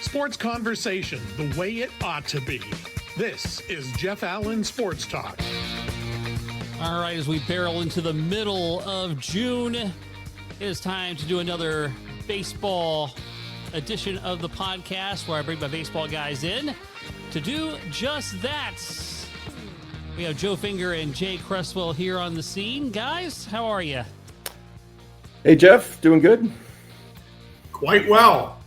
Sports conversation the way it ought to be. This is Jeff Allen Sports Talk. All right, as we barrel into the middle of June, it is time to do another baseball edition of the podcast where I bring my baseball guys in to do just that. We have Joe Finger and Jay Cresswell here on the scene. Guys, how are you? Hey, Jeff, doing good? Quite well.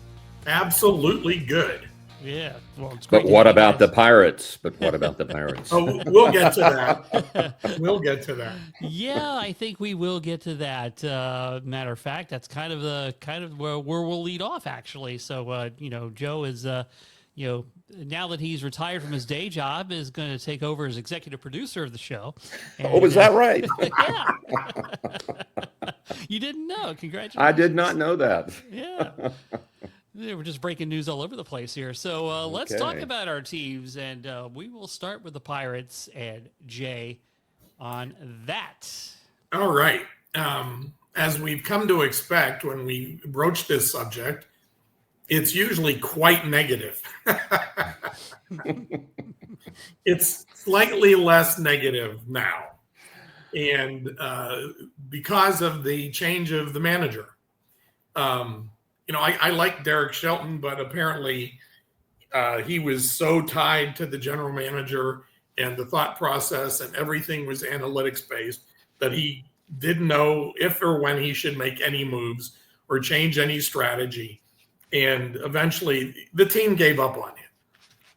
Absolutely good. Yeah. Well, it's great. But what about the Pirates? Oh, we'll get to that. We'll get to that. Yeah, I think we will get to that. Matter of fact, that's kind of where we'll lead off, actually. So, Joe is, now that he's retired from his day job, is going to take over as executive producer of the show. And, is that right? Yeah. You didn't know. Congratulations. I did not know that. Yeah. We're just breaking news all over the place here. So let's talk about our teams, and we will start with the Pirates and Jay on that. All right. As we've come to expect when we broach this subject, it's usually quite negative. It's slightly less negative now. And because of the change of the manager. I like Derek Shelton, but apparently he was so tied to the general manager and the thought process, and everything was analytics based, that he didn't know if or when he should make any moves or change any strategy. And eventually the team gave up on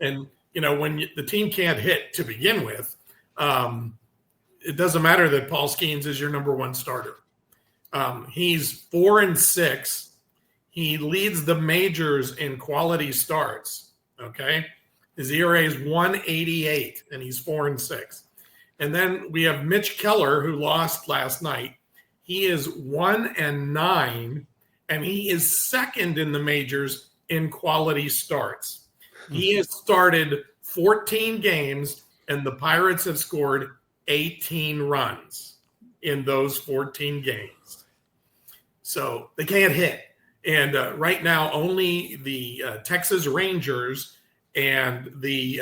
him. And, when the team can't hit to begin with, it doesn't matter that Paul Skeens is your number one starter. He's 4-6. He leads the majors in quality starts, okay? His ERA is 1.88, and he's 4-6. And then we have Mitch Keller, who lost last night. He is 1-9, and he is second in the majors in quality starts. He has started 14 games, and the Pirates have scored 18 runs in those 14 games. So they can't hit. And right now, only the Texas Rangers and the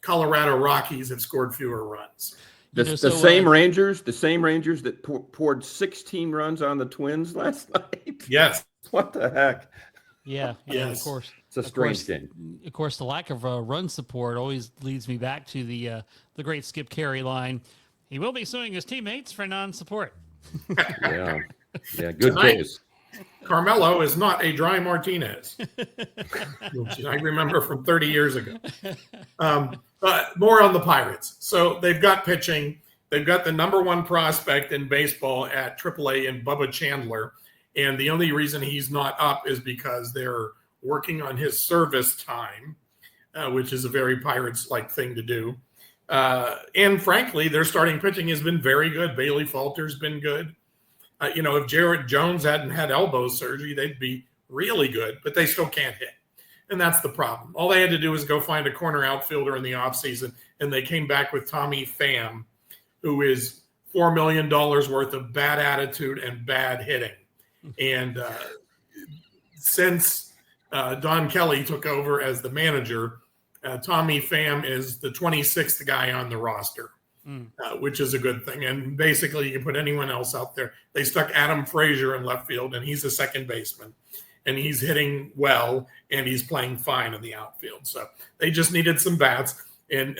Colorado Rockies have scored fewer runs. The same Rangers that poured 16 runs on the Twins last night. Yes. What the heck? Yeah. Yes. Of course. It's a strange game. Of course, the lack of run support always leads me back to the great Skip Carey line. He will be suing his teammates for non-support. Yeah. Good case. Carmelo is not a dry Martinez, which I remember from 30 years ago. But more on the Pirates. So they've got pitching. They've got the number one prospect in baseball at AAA in Bubba Chandler. And the only reason he's not up is because they're working on his service time, which is a very Pirates-like thing to do. And frankly, their starting pitching has been very good. Bailey Falter's been good. If Jared Jones hadn't had elbow surgery, they'd be really good, but they still can't hit. And that's the problem. All they had to do was go find a corner outfielder in the offseason, and they came back with Tommy Pham, who is $4 million worth of bad attitude and bad hitting. And since Don Kelly took over as the manager, Tommy Pham is the 26th guy on the roster. Which is a good thing. And basically, you can put anyone else out there. They stuck Adam Frazier in left field, and he's a second baseman. And he's hitting well, and he's playing fine in the outfield. So they just needed some bats. And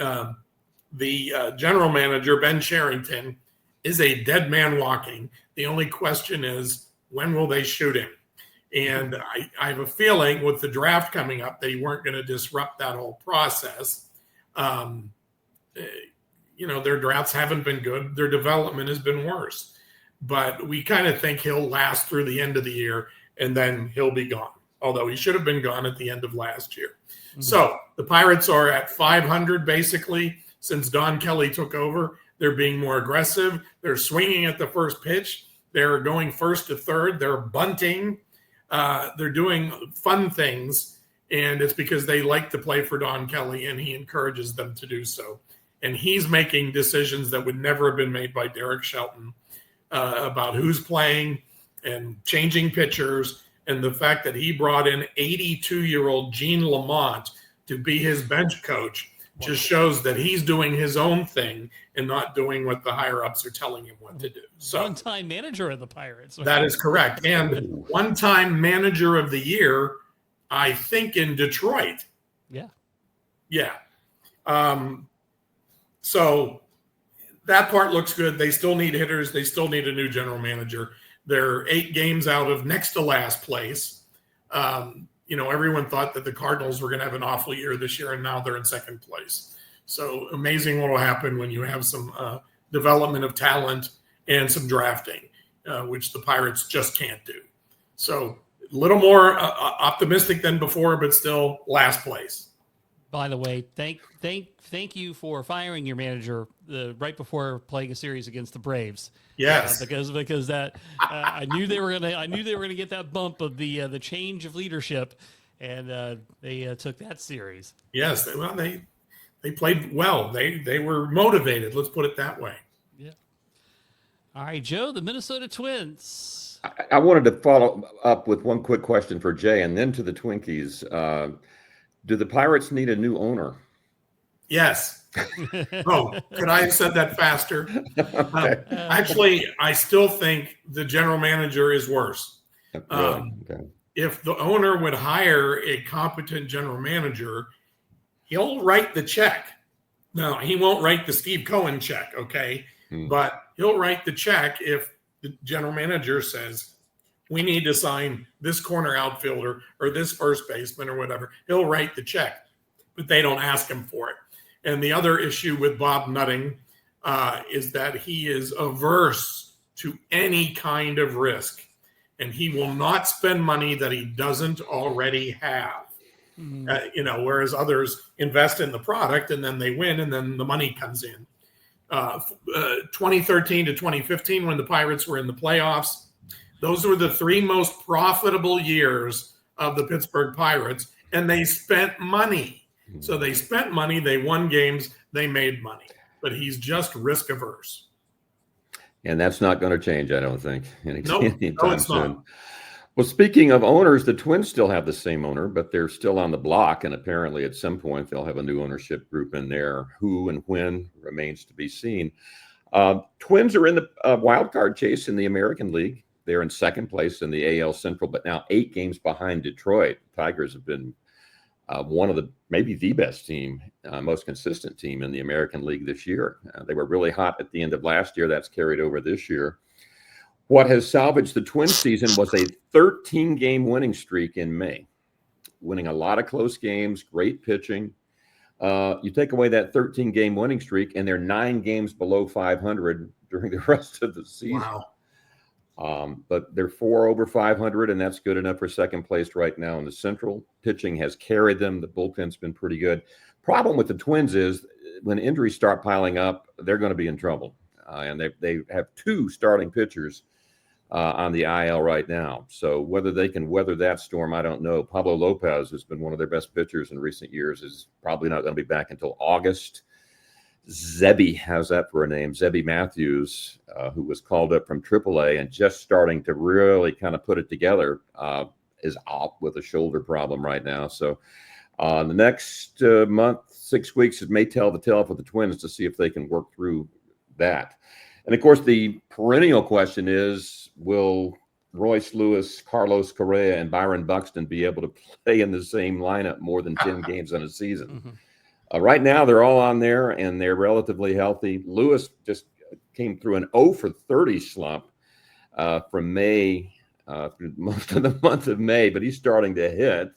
the general manager, Ben Cherington, is a dead man walking. The only question is, when will they shoot him? And I have a feeling with the draft coming up, they weren't going to disrupt that whole process. Their drafts haven't been good. Their development has been worse. But we kind of think he'll last through the end of the year, and then he'll be gone, although he should have been gone at the end of last year. Mm-hmm. So the Pirates are at 500 basically since Don Kelly took over. They're being more aggressive. They're swinging at the first pitch. They're going first to third. They're bunting. They're doing fun things, and it's because they like to play for Don Kelly, and he encourages them to do so. And he's making decisions that would never have been made by Derek Shelton about who's playing and changing pitchers. And the fact that he brought in 82-year-old Gene Lamont to be his bench coach just shows that he's doing his own thing and not doing what the higher-ups are telling him what to do. So one-time manager of the Pirates. that is correct. And one-time manager of the year, I think, in Detroit. Yeah. Yeah. So that part looks good. They still need hitters. They still need a new general manager. They're 8 games out of next to last place. Everyone thought that the Cardinals were going to have an awful year this year, and now they're in second place. So amazing what will happen when you have some development of talent and some drafting, which the Pirates just can't do. So a little more optimistic than before, but still last place. By the way, thank you for firing your manager right before playing a series against the Braves. Yes, because that I knew they were gonna get that bump of the change of leadership, and they took that series. Yes, well they played well. They were motivated. Let's put it that way. Yeah. All right, Joe, the Minnesota Twins. I wanted to follow up with one quick question for Jay, and then to the Twinkies. Do the Pirates need a new owner? Yes. Oh, could I have said that faster? Okay. Actually, I still think the general manager is worse. Really? Okay. If the owner would hire a competent general manager, he'll write the check. Now, he won't write the Steve Cohen check, okay? But he'll write the check if the general manager says, we need to sign this corner outfielder or this first baseman or whatever. He'll write the check, but they don't ask him for it. And the other issue with Bob Nutting is that he is averse to any kind of risk, and he will not spend money that he doesn't already have. Whereas others invest in the product and then they win and then the money comes in. 2013 to 2015, when the Pirates were in the playoffs, those were the 3 most profitable years of the Pittsburgh Pirates, and they spent money. So they spent money, they won games, they made money. But he's just risk averse. And that's not going to change, I don't think, anytime it's soon. not. Well, speaking of owners, the Twins still have the same owner, but they're still on the block, and apparently at some point they'll have a new ownership group in there. Who and when remains to be seen. Twins are in the wild card chase in the American League. They're in second place in the AL Central, but now 8 games behind Detroit. Tigers have been one of maybe the best team, most consistent team in the American League this year. They were really hot at the end of last year. That's carried over this year. What has salvaged the Twins season was a 13-game winning streak in May, winning a lot of close games, great pitching. You take away that 13-game winning streak, and they're 9 games below 500 during the rest of the season. Wow. But they're 4 over 500, and that's good enough for second place right now in the Central. Pitching has carried them. The bullpen's been pretty good. Problem with the Twins is when injuries start piling up, they're going to be in trouble. And they have 2 starting pitchers on the IL right now. So whether they can weather that storm, I don't know. Pablo Lopez has been one of their best pitchers in recent years, is probably not going to be back until August. Zebby, how's that for a name? Zebby Matthews, who was called up from AAA and just starting to really kind of put it together, is out with a shoulder problem right now. So the next month, 6 weeks, it may tell the tale for the Twins to see if they can work through that. And, of course, the perennial question is, will Royce Lewis, Carlos Correa, and Byron Buxton be able to play in the same lineup more than 10 games in a season? Mm-hmm. Right now, they're all on there, and they're relatively healthy. Lewis just came through an 0 for 30 slump from May through most of the month of May, but he's starting to hit.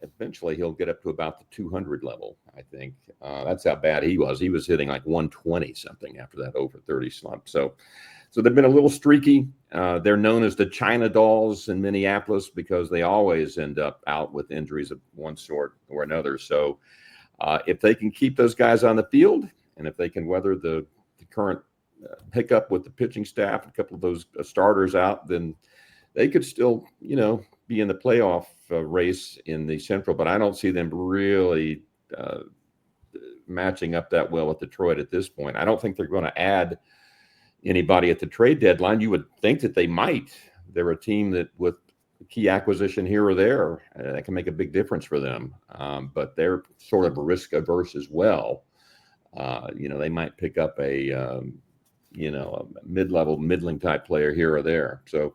Eventually, he'll get up to about the 200 level, I think. That's how bad he was. He was hitting like 120 something after that 0 for 30 slump. So they've been a little streaky. They're known as the China Dolls in Minneapolis because they always end up out with injuries of one sort or another. So if they can keep those guys on the field, and if they can weather the current hiccup with the pitching staff, a couple of those starters out, then they could still, be in the playoff race in the Central. But I don't see them really matching up that well with Detroit at this point. I don't think they're going to add anybody at the trade deadline. You would think that they might. They're a team that with key acquisition here or there that can make a big difference for them. But they're sort of risk averse as well. They might pick up a mid-level, middling type player here or there. So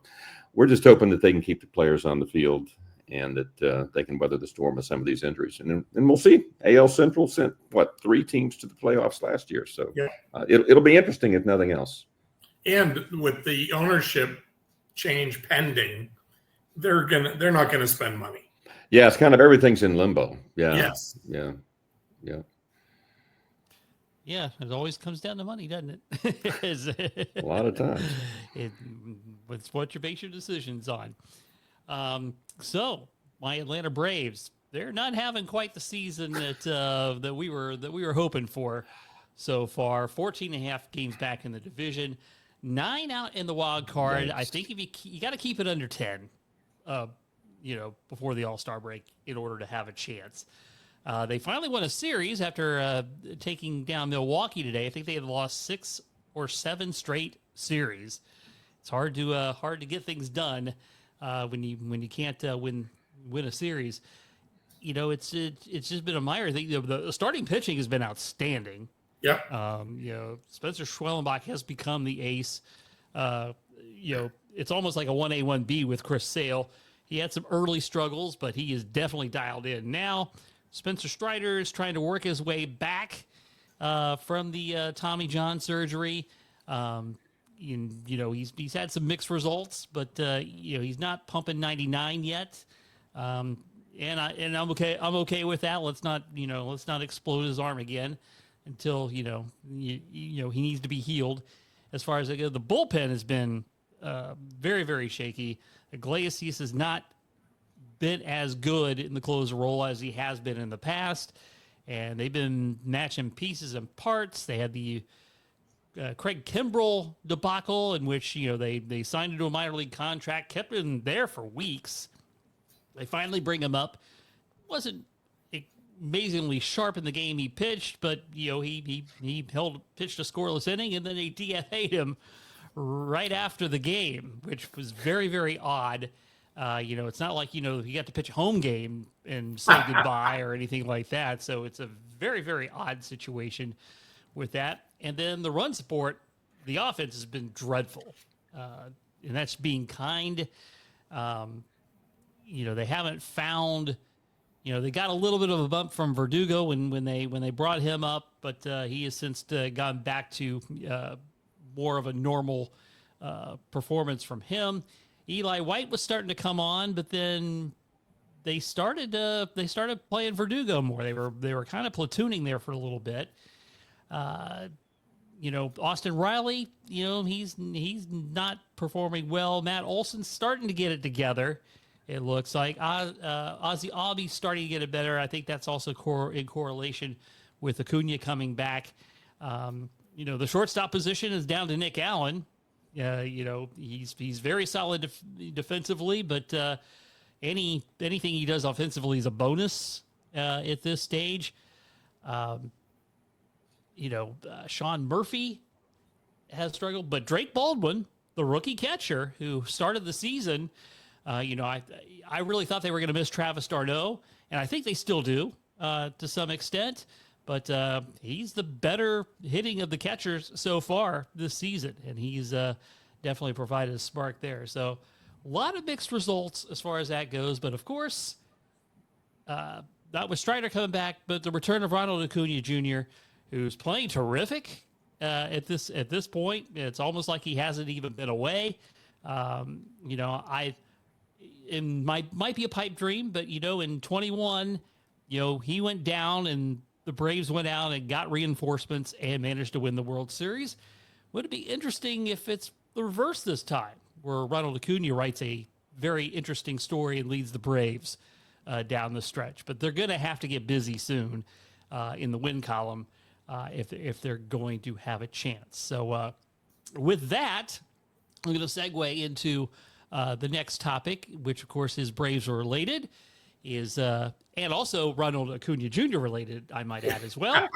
we're just hoping that they can keep the players on the field and that they can weather the storm of some of these injuries. And we'll see. AL Central sent, 3 teams to the playoffs last year. So yeah. It'll be interesting if nothing else. And with the ownership change pending, they're not gonna spend money. Yeah, it's kind of everything's in limbo. Yeah. Yes. Yeah. Yeah, it always comes down to money, doesn't it? A lot of times. It's what you base your decisions on. So my Atlanta Braves, they're not having quite the season that we were hoping for so far. 14.5 games back in the division, 9 out in the wild card. Nice. I think if you got to keep it under 10, before the All-Star break in order to have a chance. They finally won a series after taking down Milwaukee today. I think they had lost 6 or 7 straight series. It's hard to get things done when you can't win a series. It's just been a minor thing. The starting pitching has been outstanding. Yeah. Spencer Schwellenbach has become the ace. It's almost like a 1A, 1B with Chris Sale. He had some early struggles, but he is definitely dialed in now. Spencer Strider is trying to work his way back from the Tommy John surgery. He's had some mixed results, but he's not pumping 99 yet. And I'm okay. I'm okay with that. Let's not explode his arm again until he needs to be healed. As far as the bullpen has been very, very shaky. Iglesias has not been as good in the closer role as he has been in the past, and they've been matching pieces and parts. They had the Craig Kimbrell debacle in which they signed him to a minor league contract, kept him there for weeks. They finally bring him up. Wasn't amazingly sharp in the game he pitched, but he pitched a scoreless inning, and then they DFA'd him right after the game, which was very, very odd. It's not like, he got to pitch a home game and say goodbye or anything like that. So it's a very, very odd situation with that. And then the run support, the offense has been dreadful. And that's being kind. They haven't found, they got a little bit of a bump from Verdugo when they brought him up, but he has since gone back to more of a normal performance from him. Eli White was starting to come on, but then they started playing Verdugo more. They were kind of platooning there for a little bit. Austin Riley, he's not performing well. Matt Olson's starting to get it together. It looks like Ozzie Albies starting to get it better. I think that's also in correlation with Acuna coming back. The shortstop position is down to Nick Allen. He's very solid defensively, but anything he does offensively is a bonus at this stage. Sean Murphy has struggled, but Drake Baldwin, the rookie catcher who started the season, I really thought they were going to miss Travis d'Arnaud, and I think they still do to some extent. But he's the better hitting of the catchers so far this season, and he's definitely provided a spark there. So a lot of mixed results as far as that goes. But, of course, not with Strider coming back, but the return of Ronald Acuna Jr., who's playing terrific at this point. It's almost like he hasn't even been away. It might be a pipe dream, but, in 21, he went down and the Braves went out and got reinforcements and managed to win the World Series. Would it be interesting if it's the reverse this time, where Ronald Acuna writes a very interesting story and leads the Braves down the stretch? But they're going to have to get busy soon in the win column if they're going to have a chance. So with that, I'm going to segue into the next topic, which, of course, is Braves related. And also Ronald Acuna Jr. related, I might add as well.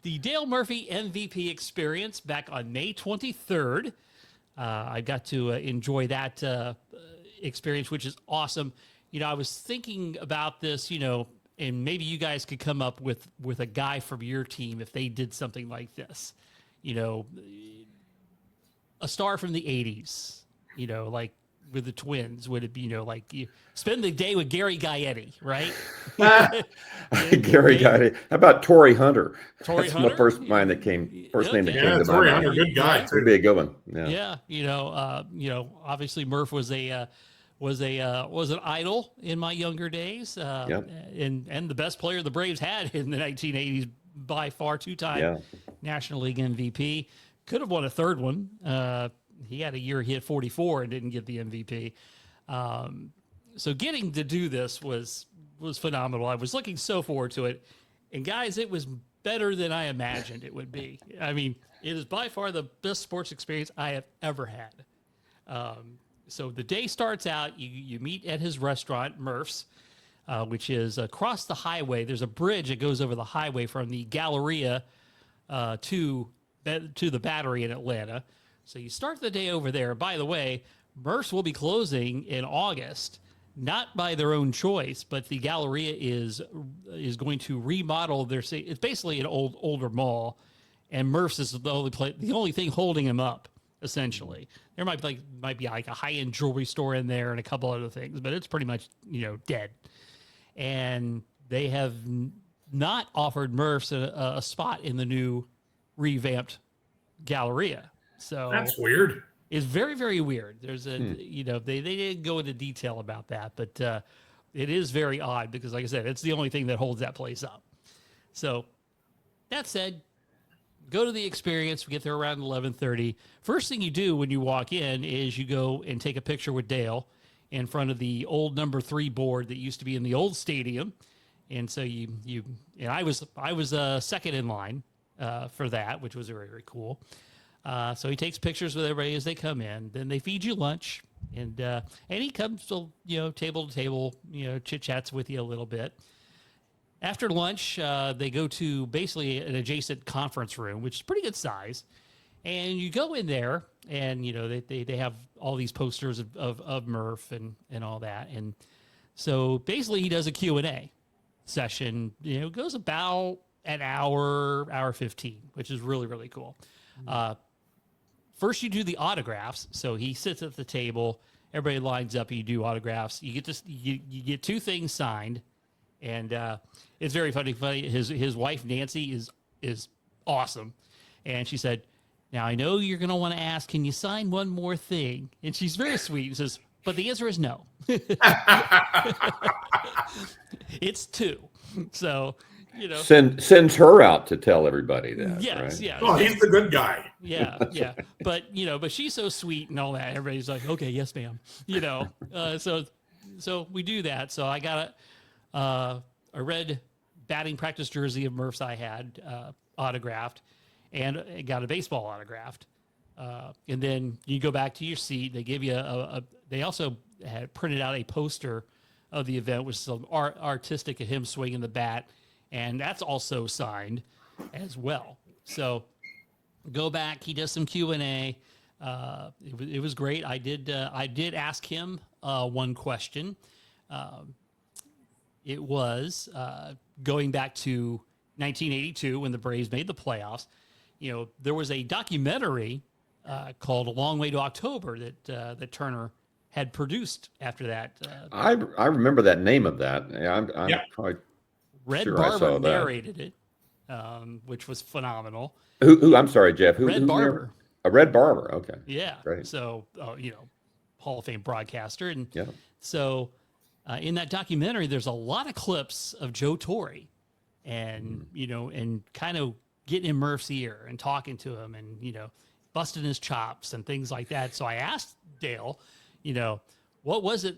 The Dale Murphy MVP experience back on May 23rd. I got to enjoy that experience, which is awesome. I was thinking about this, and maybe you guys could come up with a guy from your team if they did something like this. A star from the 80s, like with the Twins, would it be, like you spend the day with Gary Gaetti, right? Gary Gaetti. How about Torrey Hunter? Torrey That's Hunter? my first name that came to Yeah, my Torrey mind. Hunter, good guy Would too. be a good one. Yeah. Obviously Murph was an idol in my younger days, and the best player the Braves had in the 1980s by far, 2-time National League MVP. Could have won a third one. He had a year he hit 44 and didn't get the MVP. So getting to do this was phenomenal. I was looking so forward to it. And guys, it was better than I imagined it would be. I mean, it is by far the best sports experience I have ever had. So the day starts out, you meet at his restaurant, Murph's, which is across the highway. There's a bridge that goes over the highway from the Galleria to the Battery in Atlanta. So you start the day over there. By the way, Murph's will be closing in August, not by their own choice, but the Galleria is going to remodel their. It's basically an older mall, and Murph's is the only thing holding them up. Essentially, there might be like a high-end jewelry store in there and a couple other things, but it's pretty much dead. And they have not offered Murph's a spot in the new revamped Galleria. So That's weird. It's very, very weird. There's they didn't go into detail about that, but it is very odd because, like I said, it's the only thing that holds that place up. So that said, go to the experience. We get there around 11:30. First thing you do when you walk in is you go and take a picture with Dale in front of the old number 3 board that used to be in the old stadium. And so I was second in line for that, which was very, very cool. So he takes pictures with everybody as they come in. Then they feed you lunch, and he comes to table to table, chit chats with you a little bit. After lunch, they go to basically an adjacent conference room, which is pretty good size, and you go in there, and they have all these posters of Murph and all that, and so basically he does a Q&A session. It goes about an hour 15, which is really, really cool. First, you do the autographs. So he sits at the table. Everybody lines up. And you do autographs. You get 2 things signed, and it's very funny. His wife Nancy is awesome, and she said, "Now I know you're going to want to ask, can you sign one more thing?" And she's very sweet and says, "But the answer is no." It's 2. So. Sends her out to tell everybody that. Yes, right? yeah. Oh, he's the good guy. Yeah. But she's so sweet and all that. Everybody's like, "Okay, yes, ma'am." So we do that. So I got a red batting practice jersey of Murph's I had autographed, and I got a baseball autographed. And then you go back to your seat. They give you they also had printed out a poster of the event with some artistic of him swinging the bat. And that's also signed as well. So go back. He does some Q&A. It was great. I did ask him one question. It was going back to 1982 when the Braves made the playoffs. There was a documentary called A Long Way to October that Turner had produced after that. I remember that name of that. I'm quite Red sure I saw Barber that. narrated it, which was phenomenal. Who? I'm sorry, Jeff. Red Barber. A Red Barber. Okay. Yeah. Great. So, Hall of Fame broadcaster. And Yeah. so in that documentary, there's a lot of clips of Joe Torre and, and kind of getting in Murph's ear and talking to him and, busting his chops and things like that. So I asked Dale, what was it,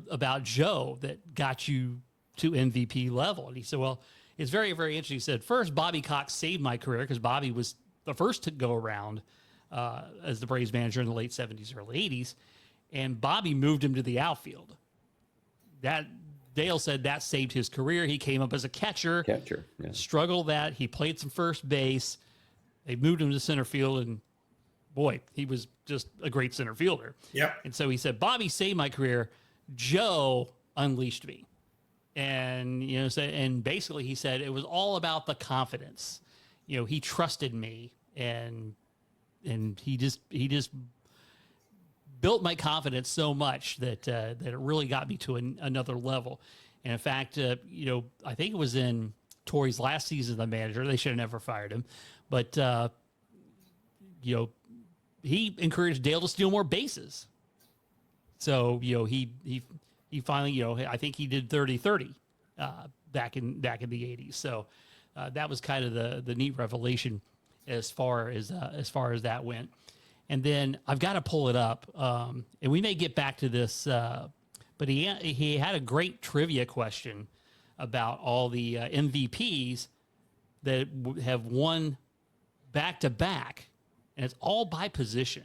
about Joe that got you to MVP level? And he said, well, it's very, very interesting. He said, first, Bobby Cox saved my career because Bobby was the first to go around as the Braves manager in the late 70s, early 80s. And Bobby moved him to the outfield. Dale said that saved his career. He came up as a catcher. Struggled that. He played some first base. They moved him to center field, and boy, he was just a great center fielder. Yep. And so he said, Bobby saved my career. Joe unleashed me. And, and basically he said it was all about the confidence. He trusted me and he just built my confidence so much that it really got me to another level. And in fact, I think it was in Torrey's last season as the manager. They should have never fired him. But, he encouraged Dale to steal more bases. So, he finally, I think he did 30-30 back in the 80s. So that was kind of the neat revelation as far as that went. And then I've got to pull it up, and we may get back to this, but he had a great trivia question about all the MVPs that have won back-to-back, and it's all by position.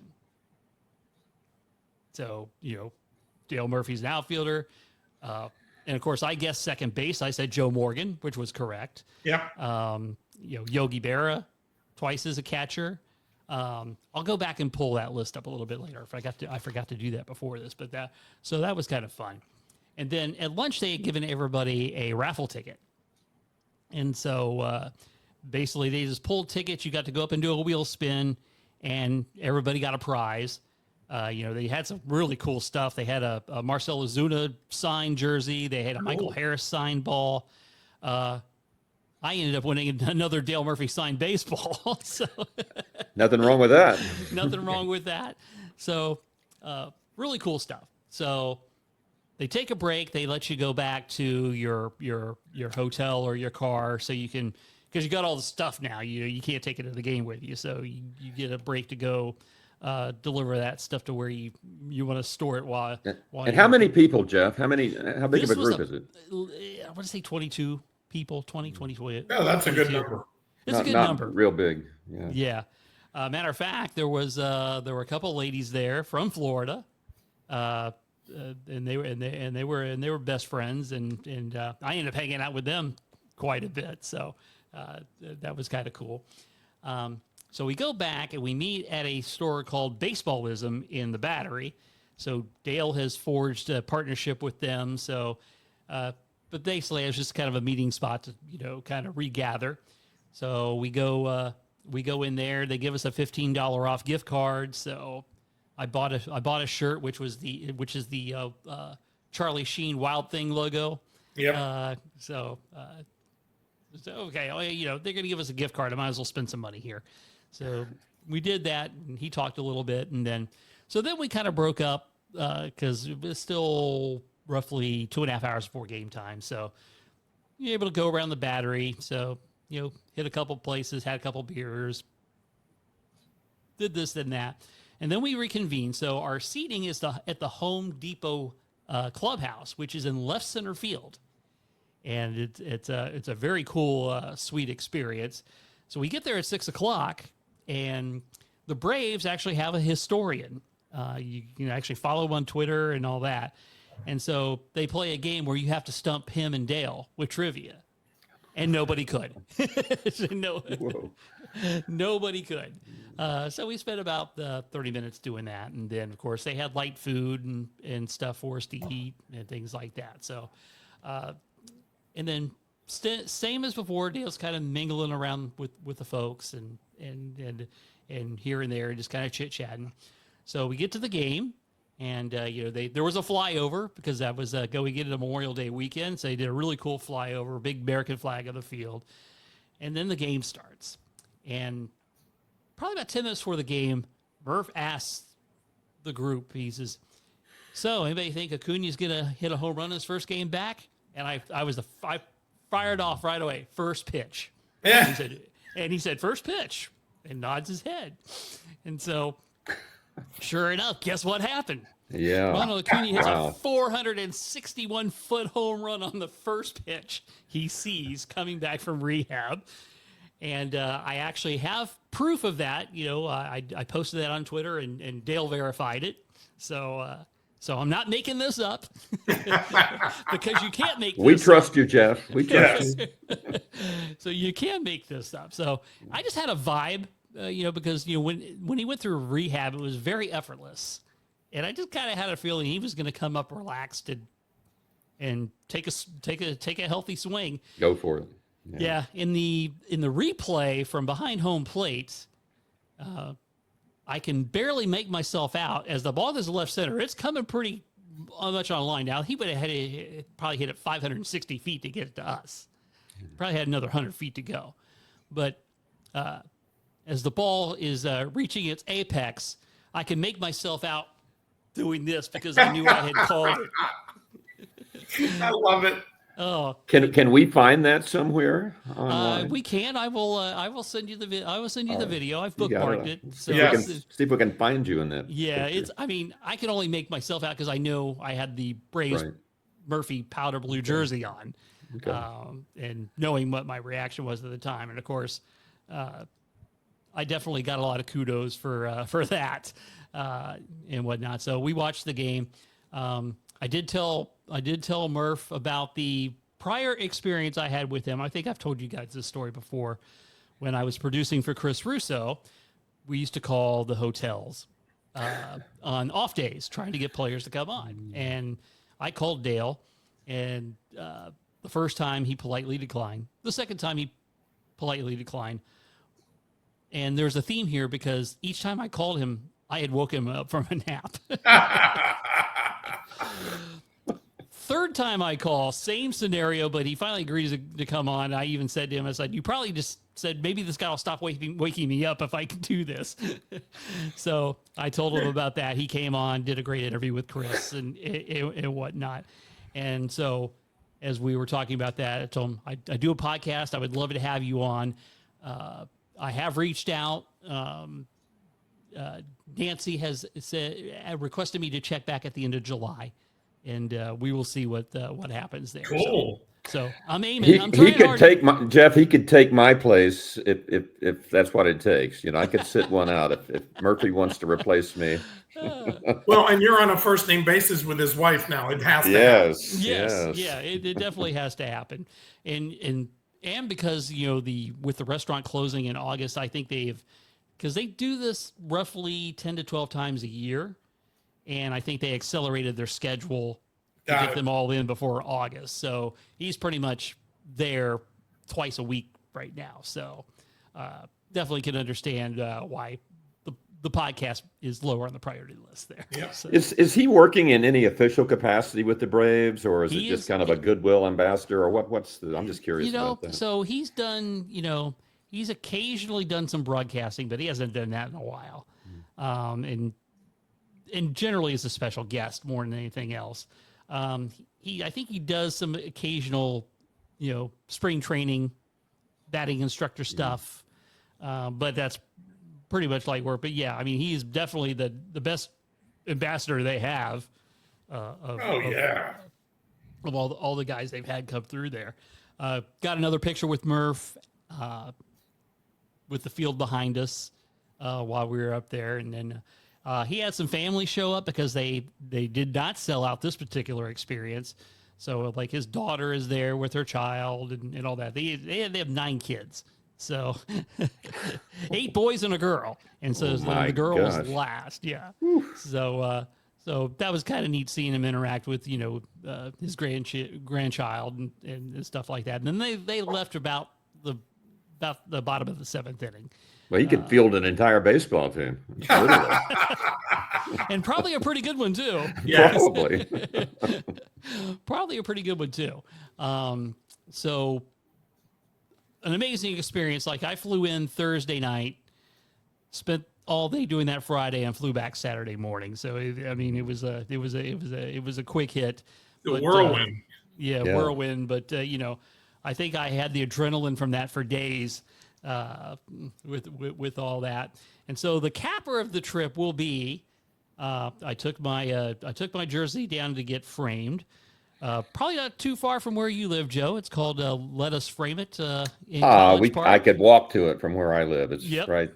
So, Dale Murphy's an outfielder. And, of course, I guessed second base. I said Joe Morgan, which was correct. Yeah. Yogi Berra, twice as a catcher. I'll go back and pull that list up a little bit later. I forgot to do that before this, but that was kind of fun. And then at lunch, they had given everybody a raffle ticket. And so basically they just pulled tickets. You got to go up and do a wheel spin, and everybody got a prize. They had some really cool stuff. They had a Marcell Ozuna signed jersey. They had a Michael Harris signed ball. I ended up winning another Dale Murphy signed baseball. So Nothing wrong with that. nothing wrong with that. So really cool stuff. So they take a break. They let you go back to your hotel or your car so you can, because you got all the stuff now. You can't take it to the game with you. So you get a break to go deliver that stuff to where you want to store it while And how many people, Jeff? How big of a group is it? I want to say 22 people, 22. Yeah, that's a good number. It's a good not number. Real big. Yeah. Matter of fact, there were a couple ladies there from Florida, and they were best friends, and I ended up hanging out with them quite a bit. So that was kind of cool. So we go back and we meet at a store called Baseballism in the Battery. So Dale has forged a partnership with them. So, but basically it was just kind of a meeting spot to, kind of regather. So we go in there. They give us a $15 off gift card. So I bought a shirt, which is the Charlie Sheen Wild Thing logo. Yeah. So okay, they're going to give us a gift card. I might as well spend some money here. So we did that, and he talked a little bit, and then we kind of broke up because it was still roughly 2.5 hours before game time. So you're able to go around the Battery. So, hit a couple places, had a couple beers, did this, then that. And then we reconvened. So our seating is at the Home Depot clubhouse, which is in left center field. And it's a very cool, sweet experience. So we get there at 6:00, and the Braves actually have a historian. You can actually follow him on Twitter and all that. And so they play a game where you have to stump him and Dale with trivia, and nobody could. Nobody could. So we spent about 30 minutes doing that, and then of course they had light food and stuff for us to eat and things like that. So. And then same as before, Dale's kind of mingling around with the folks and here and there, just kind of chit chatting. So we get to the game, and there was a flyover because that was going into Memorial Day weekend. So they did a really cool flyover, big American flag of the field, and then the game starts. And probably about 10 minutes before the game, Murph asks the group, he says, "So anybody think Acuna's gonna hit a home run in his first game back?" And I fired off right away. First pitch. Yeah. He said, first pitch, and nods his head. And so, sure enough, guess what happened? Yeah. Ronald Acuna hits a 461-foot home run on the first pitch he sees coming back from rehab. And I actually have proof of that. I posted that on Twitter, and Dale verified it. So I'm not making this up because you can't make this We trust you, Jeff. We trust you. So you can make this up. So I just had a vibe because when he went through rehab, it was very effortless, and I just kind of had a feeling he was going to come up relaxed and take a healthy swing. Go for it. Yeah. In the replay from behind home plate, I can barely make myself out as the ball goes left center. It's coming pretty much on line now. He would have probably hit it 560 feet to get it to us. Probably had another 100 feet to go. But as the ball is reaching its apex, I can make myself out doing this because I knew I had called it. I love it. Oh, can we find that somewhere online? we can. I will send you the I will send you the video. I've bookmarked it. So see if we can find you in that. Yeah, picture. I can only make myself out because I know I had the Braves Murphy powder blue jersey on, and knowing what my reaction was at the time, and of course, I definitely got a lot of kudos for that and whatnot. So we watched the game. I did tell Murph about the prior experience I had with him. I think I've told you guys this story before. When I was producing for Chris Russo, we used to call the hotels on off days, trying to get players to come on. And I called Dale, and the first time he politely declined. The second time he politely declined. And there's a theme here because each time I called him, I had woke him up from a nap. Third time I call, same scenario, but he finally agrees to come on. I even said to him, I said, you probably just said, maybe this guy will stop waking me up if I can do this. So I told him about that. He came on, did a great interview with Chris and whatnot. And so as we were talking about that, I told him, I do a podcast. I would love to have you on. I have reached out. Nancy has requested me to check back at the end of July. And we will see what happens there. Cool. So I'm aiming. I'm trying he could hard. take Jeff. He could take my place if that's what it takes. I could sit one out if Murphy wants to replace me. Well, and you're on a first name basis with his wife now. It has to. Yes. Yeah. It definitely has to happen. And because with the restaurant closing in August, I think because they do this roughly 10 to 12 times a year. And I think they accelerated their schedule to get them all in before August. So he's pretty much there twice a week right now. So definitely can understand why the podcast is lower on the priority list there. Yeah. So, Is he working in any official capacity with the Braves, or is it just kind of a goodwill ambassador, or what's I'm just curious about that. So he's done, he's occasionally done some broadcasting, but he hasn't done that in a while. And generally is a special guest more than anything else. I think he does some occasional, spring training, batting instructor stuff. But that's pretty much light work. But yeah, I mean, he's definitely the best ambassador they have. Of all the guys they've had come through there. Got another picture with Murph, with the field behind us, while we were up there. And then, he had some family show up because they did not sell out this particular experience. So like his daughter is there with her child and all that. They have 9 kids. So 8 boys and a girl. And so the girl was last. Yeah. So that was kind of neat seeing him interact with, his grandchild and stuff like that. And then they left about the bottom of the 7th inning. Well, he could field an entire baseball team. And probably a pretty good one, too. Yeah. Probably. Probably a pretty good one, too. So an amazing experience. Like I flew in Thursday night, spent all day doing that Friday, and flew back Saturday morning. So, it was a quick hit. The whirlwind. Whirlwind. But, I think I had the adrenaline from that for days. With all that. And so the capper of the trip will be, I took my jersey down to get framed. Probably not too far from where you live, Joe. It's called Let Us Frame It in College Park. I could walk to it from where I live. It's right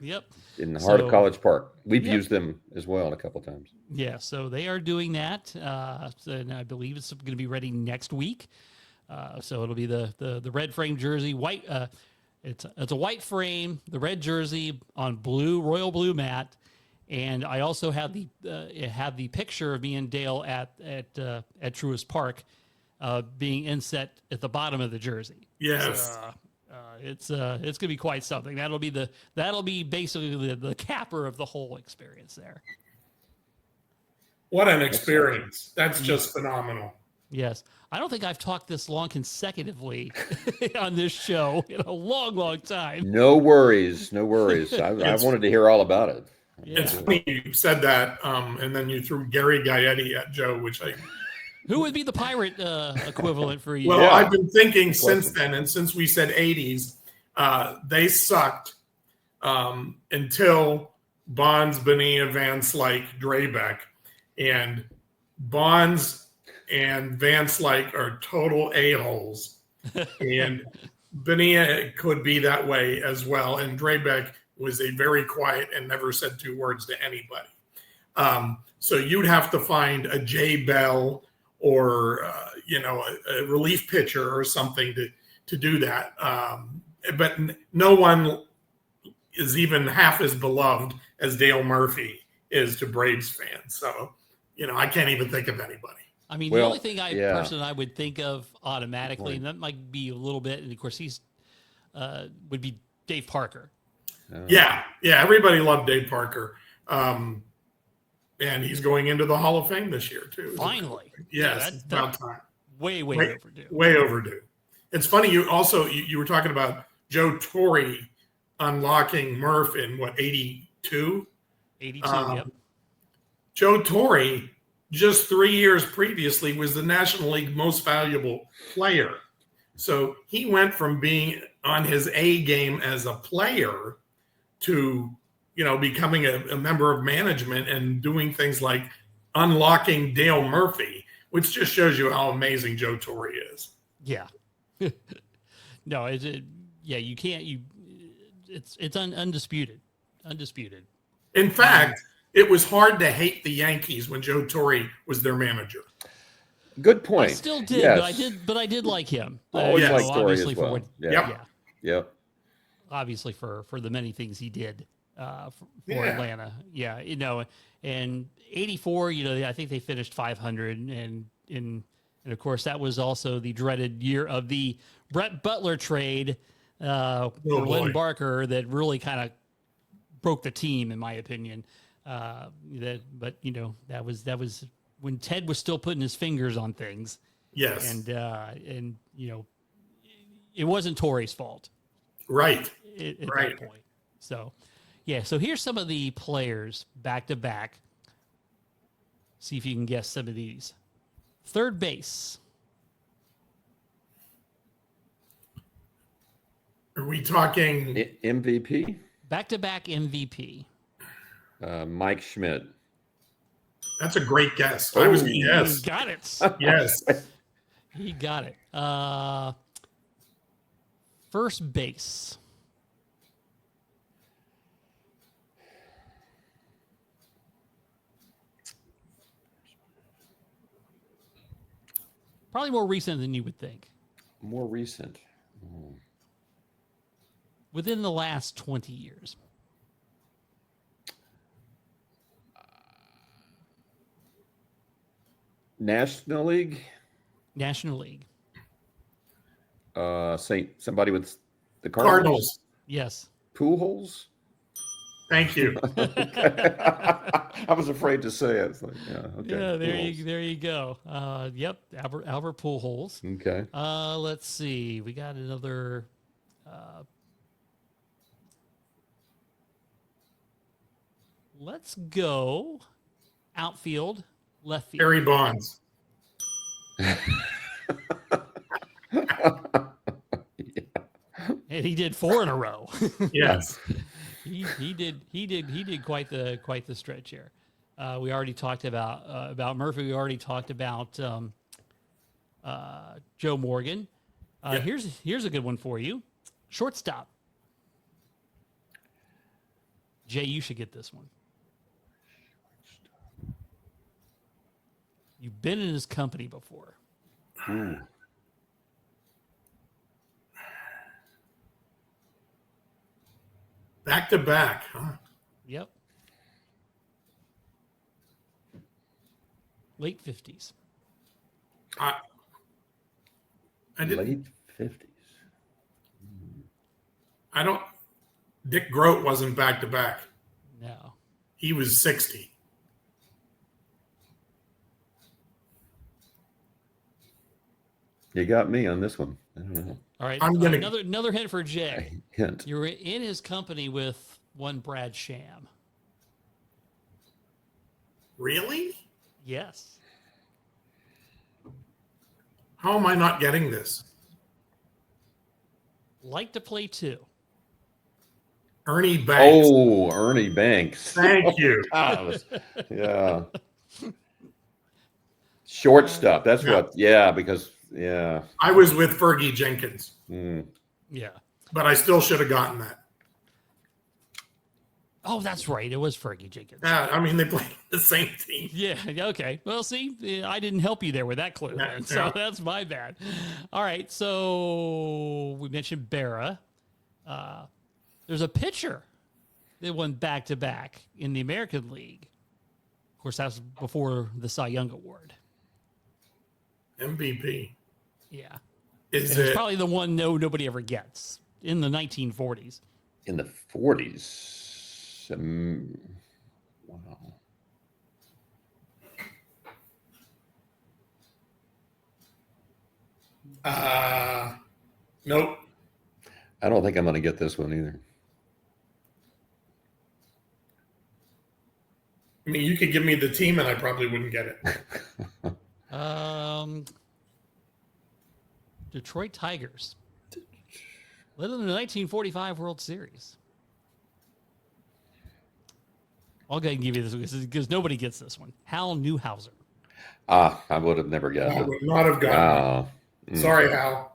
in the heart of College Park. We've used them as well a couple of times. Yeah, so they are doing that. And I believe it's going to be ready next week. So it'll be the red frame jersey, white It's a white frame, the red jersey on royal blue mat, and I also have the picture of me and Dale at Truist Park, being inset at the bottom of the jersey. Yes. It's gonna be quite something. That'll be basically the capper of the whole experience there. What an experience. That's just phenomenal. Yes. I don't think I've talked this long consecutively on this show in a long, long time. No worries. No worries. I wanted to hear all about it. Yeah. It's funny you said that, and then you threw Gary Gaetti at Joe, Who would be the pirate equivalent for you? Well, Yeah. I've been thinking since then, and since we said 80s, they sucked until Bonds, Bonilla, Van Slyke, Draybeck, and Bonds and Van Slyke are total a-holes, and Bonilla could be that way as well, and Draybeck was a very quiet and never said two words to anybody. So you'd have to find a Jay Bell or a relief pitcher or something to do that. But no one is even half as beloved as Dale Murphy is to Braves fans. So, I can't even think of anybody. I mean, the only thing person I would think of automatically, and that might be a little bit, and of course would be Dave Parker. Yeah. Everybody loved Dave Parker. And he's going into the Hall of Fame this year, too. Finally. Yes, it's about time. Way overdue. Way overdue. It's funny, you were talking about Joe Torre unlocking Murph in, 82? 82, yep. Joe Torre, just 3 years previously, was the National League most valuable player. So he went from being on his A game as a player to becoming a member of management and doing things like unlocking Dale Murphy, which just shows you how amazing Joe Torre is. Yeah. No, you can't, it's undisputed. Undisputed. In fact, it was hard to hate the Yankees when Joe Torre was their manager. Good point. I still did, yes. but I did like him. Always like Torre obviously as well. Yeah. Obviously for the many things he did for Atlanta. Yeah, and 84, I think they finished 500, and of course that was also the dreaded year of the Brett Butler trade for Lynn Barker that really kind of broke the team, in my opinion. That was when Ted was still putting his fingers on things. Yes, and it wasn't Torre's fault. Right. At that point. So, so here's some of the players back to back. See if you can guess some of these. Third base. Are we talking MVP? Back to back MVP. Mike Schmidt. That's a great guess. Yes. He got it. Yes. He got it. First base. Probably more recent than you would think. More recent. Within the last 20 years. National League? National League. Somebody with the Cardinals. Yes. Pujols? Thank you. I was afraid to say it. It's like, okay. Yeah, there you go. Yep, Albert Pujols. Okay. Let's see. We got another. Let's go outfield, left field. Barry Bonds. And he did 4 in a row. Yes. he did quite the stretch here. We already talked about Murphy. We already talked about Joe Morgan. Here's a good one for you. Shortstop. Jay, you should get this one. You've been in his company before. Ooh. Back to back, huh? Yep. Late 50s. I didn't. Late 50s. I don't. Dick Groat wasn't back to back. No. He was 60. You got me on this one. I don't know. All right. I'm gonna- another hint for Jay. Hint. You were in his company with one Brad Sham. Really? Yes. How am I not getting this? Like to play too. Ernie Banks. Oh, Ernie Banks. Thank you. Yeah. Shortstop. That's Yeah. what. Yeah, because yeah. I was with Fergie Jenkins, Yeah. but I still should have gotten that. Oh, that's right. It was Fergie Jenkins. Yeah, I mean, they played the same team. Yeah. Okay. Well, see, I didn't help you there with that clue, Yeah, then, so yeah. that's my bad. All right. So we mentioned Berra. There's a pitcher that went back to back in the American League. Of course, that's before the Cy Young Award. MVP. Yeah. Is And it's it? probably the one nobody ever gets in the 1940s. In the 40s. Wow. Nope. I don't think I'm going to get this one either. I mean, you could give me the team and I probably wouldn't get it. Detroit Tigers. Led in the 1945 World Series. I'll go ahead and give you this because nobody gets this one. Hal Newhouser. I would have never gotten I it. would not have gotten Wow. it. Sorry, Hal.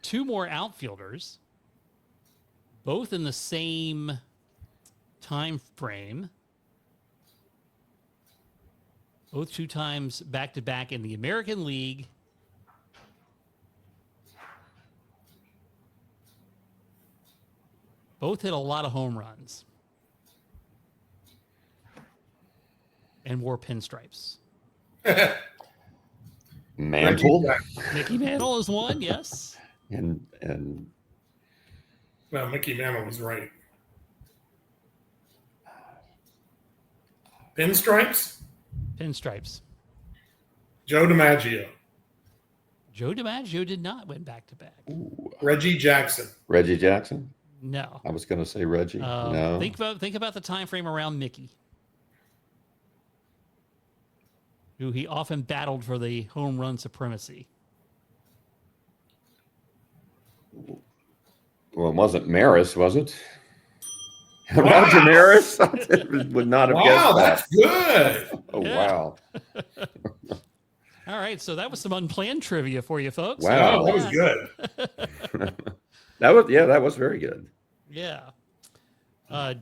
Two more outfielders, both in the same time frame. Both 2 times back-to-back in the American League. Both hit a lot of home runs. And wore pinstripes. Mantle. Mickey Mantle is one, yes. And Well, Mickey Mantle was right. Pinstripes? Pinstripes. Joe DiMaggio. Joe DiMaggio did not win back-to-back. Reggie Jackson. Reggie Jackson. No. I was going to say Reggie. No. Think about the time frame around Mickey, who he often battled for the home run supremacy. Well, it wasn't Maris, was it? Roger Maris would not have Wow, guessed that's good. that. Oh, Yeah. wow. All right, so that was some unplanned trivia for you folks. Wow. Oh, that was good. That was very good. Yeah.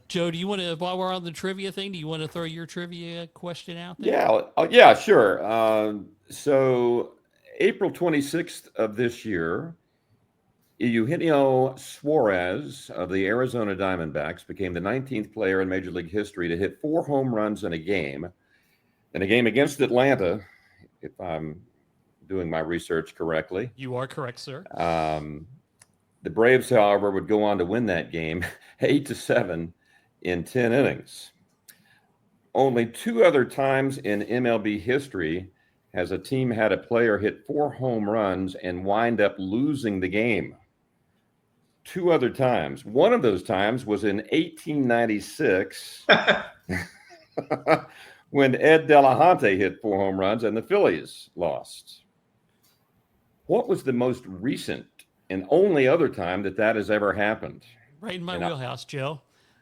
Joe, do you want to, while we're on the trivia thing, do you want to throw your trivia question out there? Yeah, sure. So April 26th of this year, Eugenio Suarez of the Arizona Diamondbacks became the 19th player in Major League history to hit 4 home runs in a game against Atlanta, if I'm doing my research correctly. You are correct, sir. The Braves, however, would go on to win that game 8-7 in 10 innings. Only 2 other times in MLB history has a team had a player hit 4 home runs and wind up losing the game. 2 other times. One of those times was in 1896 when Ed Delahunty hit 4 home runs and the Phillies lost. What was the most recent and only other time that has ever happened? Right in my And wheelhouse, Joe.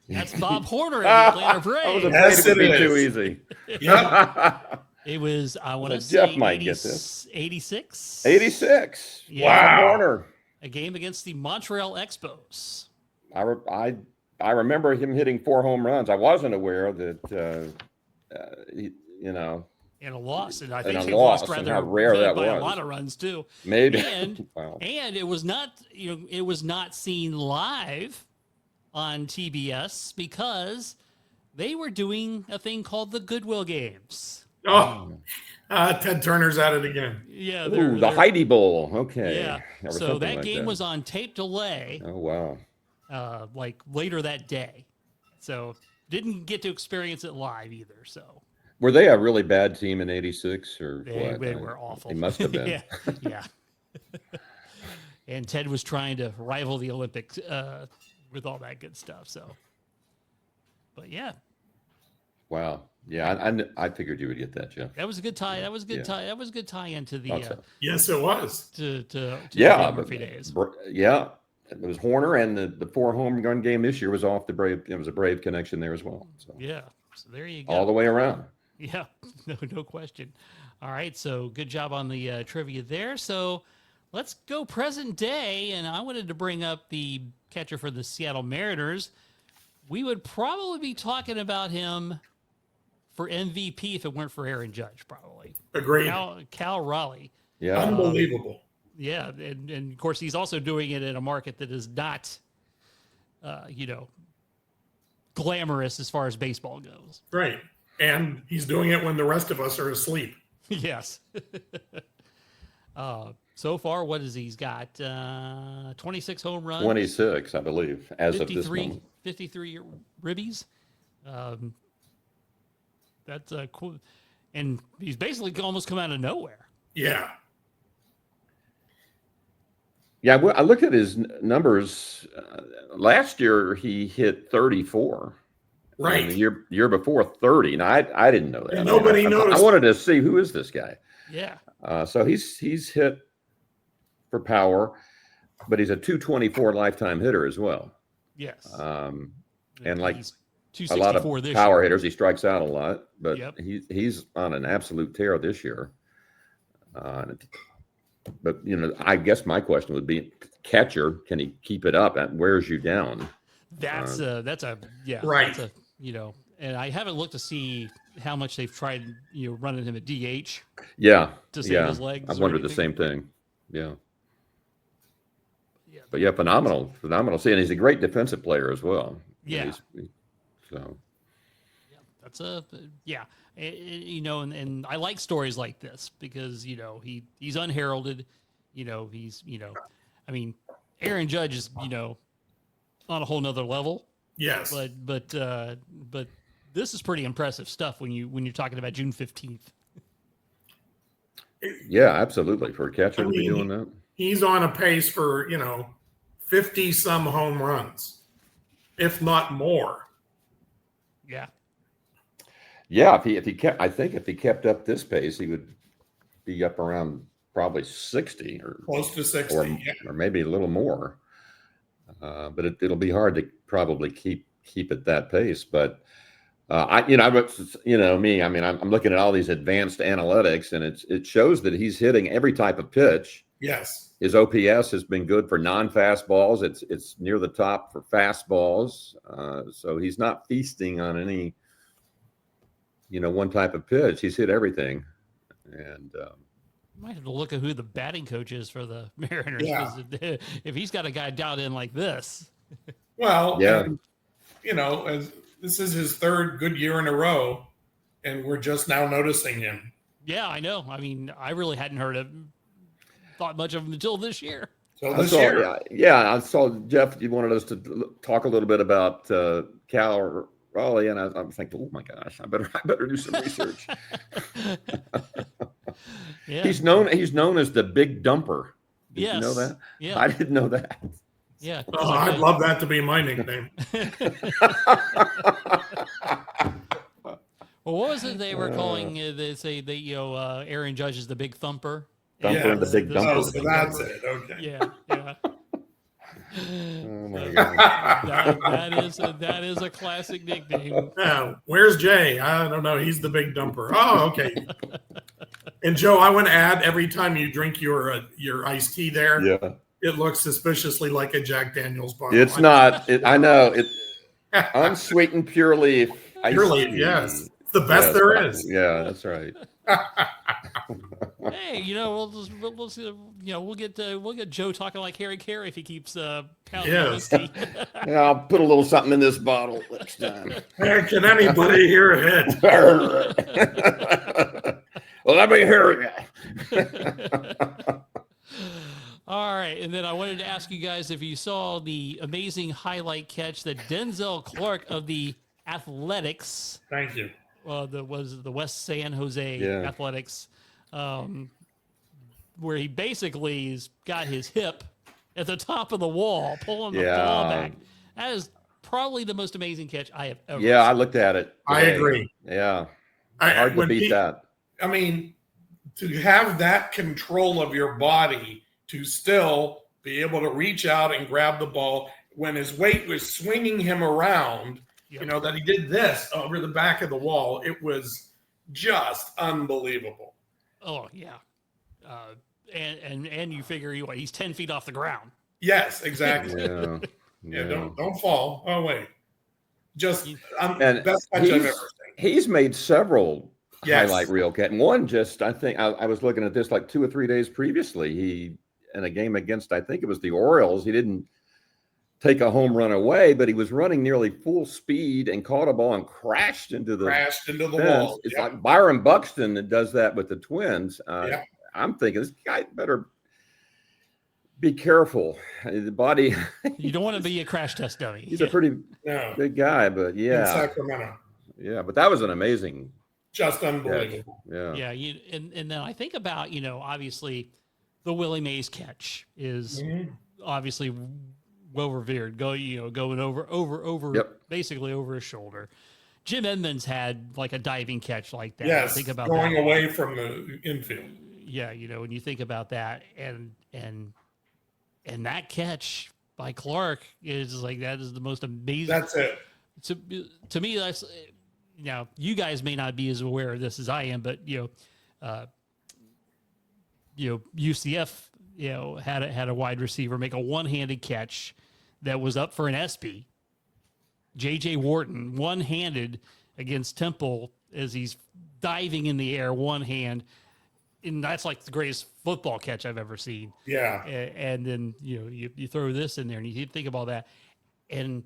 That's Bob Horner of the Atlanta I was Braves. afraid Yes, it would be it too is. easy. Yep. It was, I want to Jeff say, might get this. 86. 86. Yeah. Wow. Warner. A game against the Montreal Expos. I remember him hitting 4 home runs. I wasn't aware that And a loss. And I And think a they loss, lost and rather how rare that by a was. lot of runs, too. maybe. And Wow. it was not, it was not seen live on TBS because they were doing a thing called the Goodwill Games. Oh, Ted Turner's at it again. Yeah. Ooh, the Heidi Bowl. Okay. Yeah. Or So something that like game was on tape delay. Oh, wow. Like later that day. So didn't get to experience it live either. So Were they a really bad team in '86 or what? they were awful. They must have been. Yeah. Yeah. And Ted was trying to rival the Olympics with all that good stuff. So, but yeah, Wow. Yeah, I figured you would get that, Jeff. that was a good tie. That was a good Yeah. tie. That was a good tie into the Thought so. Yes, it was. to Yeah, the Murphy days. Yeah, it was Horner, and the 4 home run game this year was off the Brave. It was a Brave connection there as well. So Yeah. So there you go. all the way around. Yeah, no question. All right, so good job on the trivia there. So let's go present day, and I wanted to bring up the catcher for the Seattle Mariners. We would probably be talking about him for MVP if it weren't for Aaron Judge, probably. Agreed. Cal Raleigh. Yeah, Unbelievable. Yeah, and of course he's also doing it in a market that is not, glamorous as far as baseball goes. Right. And he's doing it when the rest of us are asleep. Yes. So far, what is he's got? 26 home runs. 26, I believe, as of this moment. 53 ribbies. That's cool. And he's basically almost come out of nowhere. Yeah. Yeah, I looked at his numbers. Last year, he hit 34. Right. And the year before, 30. Now, I didn't know that. And nobody I noticed. wanted to see, who is this guy? Yeah. So he's hit for power, but he's a 224 lifetime hitter as well. Yes. And like He's a lot of 264 this power year. hitters, he strikes out a lot, but Yep. he's on an absolute tear this year. But I guess my question would be, catcher, can he keep it up? And wears you down. That's a Right. That's a, and I haven't looked to see how much they've tried running him at DH. Yeah, To save yeah. his legs I or wondered the anything. same thing. Yeah, Yeah. but yeah, phenomenal. See, and he's a great defensive player as well. Yeah. So That's and I like stories like this because he's unheralded. Aaron Judge is on a whole nother level. Yes. But this is pretty impressive stuff when you're talking about June 15th. yeah, absolutely. For a catcher to be doing that. He's on a pace for, 50 some home runs, if not more. Yeah. Yeah, if he kept, I think if he kept up this pace, he would be up around probably 60 or Close to 60. or maybe a little more. But it'll be hard to probably keep at that pace. But I'm looking at all these advanced analytics, and it shows that he's hitting every type of pitch. Yes. His OPS has been good for non-fastballs. It's near the top for fastballs. So he's not feasting on any, one type of pitch. He's hit everything. And Might have to look at who the batting coach is for the Mariners. Yeah. 'Cause if he's got a guy dialed in like this. Well, Yeah. and, as this is his third good year in a row, and we're just now noticing him. Yeah, I know. I really hadn't thought much of him until this year. So I this saw, year, I saw Jeff. You wanted us to talk a little bit about Cal Raleigh, and I'm thinking, oh my gosh, I better do some research. Yeah. He's known as the Big Dumper. Did you know Yes. that? Yeah. I didn't know that. Yeah. I'd love that to be my nickname. Well, what was it they were calling? They say that Aaron Judge is the big thumper. Dumper and the Big this is Dumper. Oh, the so big that's thumper. it. Okay. Yeah. Oh my God. That is a classic nickname. Now, where's Jay? I don't know. He's the big dumper. Oh, okay. And Joe, I want to add, every time you drink your iced tea there, Yeah. it looks suspiciously like a Jack Daniel's bottle. It's not. I know. It unsweetened pure leaf. iced Pure leaf, tea. yes. It's the best Yes, there is. Yeah, that's right. Hey, we'll get Joe talking like Harry Carey if he keeps pounding the Yes. whiskey. Yeah, I'll put a little something in this bottle next time. Man, can anybody hear it? Well, let me hear you. All right, and then I wanted to ask you guys if you saw the amazing highlight catch that Denzel Clark of the Athletics, Thank you. the West San Jose Yeah. Athletics, where he basically has got his hip at the top of the wall, pulling the ball back. That is probably the most amazing catch I have ever seen. I looked at it I today. agree. Yeah. Hard to beat that. I mean, to have that control of your body to still be able to reach out and grab the ball when his weight was swinging him around, that he did this over the back of the wall. It was just unbelievable. Oh, yeah. And you figure he's 10 feet off the ground. Yes, exactly. Yeah. Don't fall. Oh, wait. Just And best catch I've ever seen. He's made several highlight reel catch. One I think I was looking at this like 2 or 3 days previously. He, in a game against, I think it was the Orioles, he didn't take a home run away, but he was running nearly full speed and caught a ball and crashed into the wall. It's like Byron Buxton that does that with the Twins. I'm thinking this guy better be careful. The body. You don't want to be a crash test dummy. He's a pretty big guy, but In Sacramento. Yeah, but that was an amazing. Just unbelievable. Catch. Yeah. And then I think about, obviously the Willie Mays catch is obviously well revered. Going over basically over his shoulder. Jim Edmonds had like a diving catch like that. Yes, think about going that. away from the infield. Yeah, when you think about that, and that catch by Clark is like, that is the most amazing. That's it. To me, that's, you guys may not be as aware of this as I am, but UCF had a wide receiver make a one-handed catch that was up for an ESPY. JJ Wharton one-handed against Temple as he's diving in the air, one hand. And that's like the greatest football catch I've ever seen. Yeah. And then, you throw this in there and you think about that. And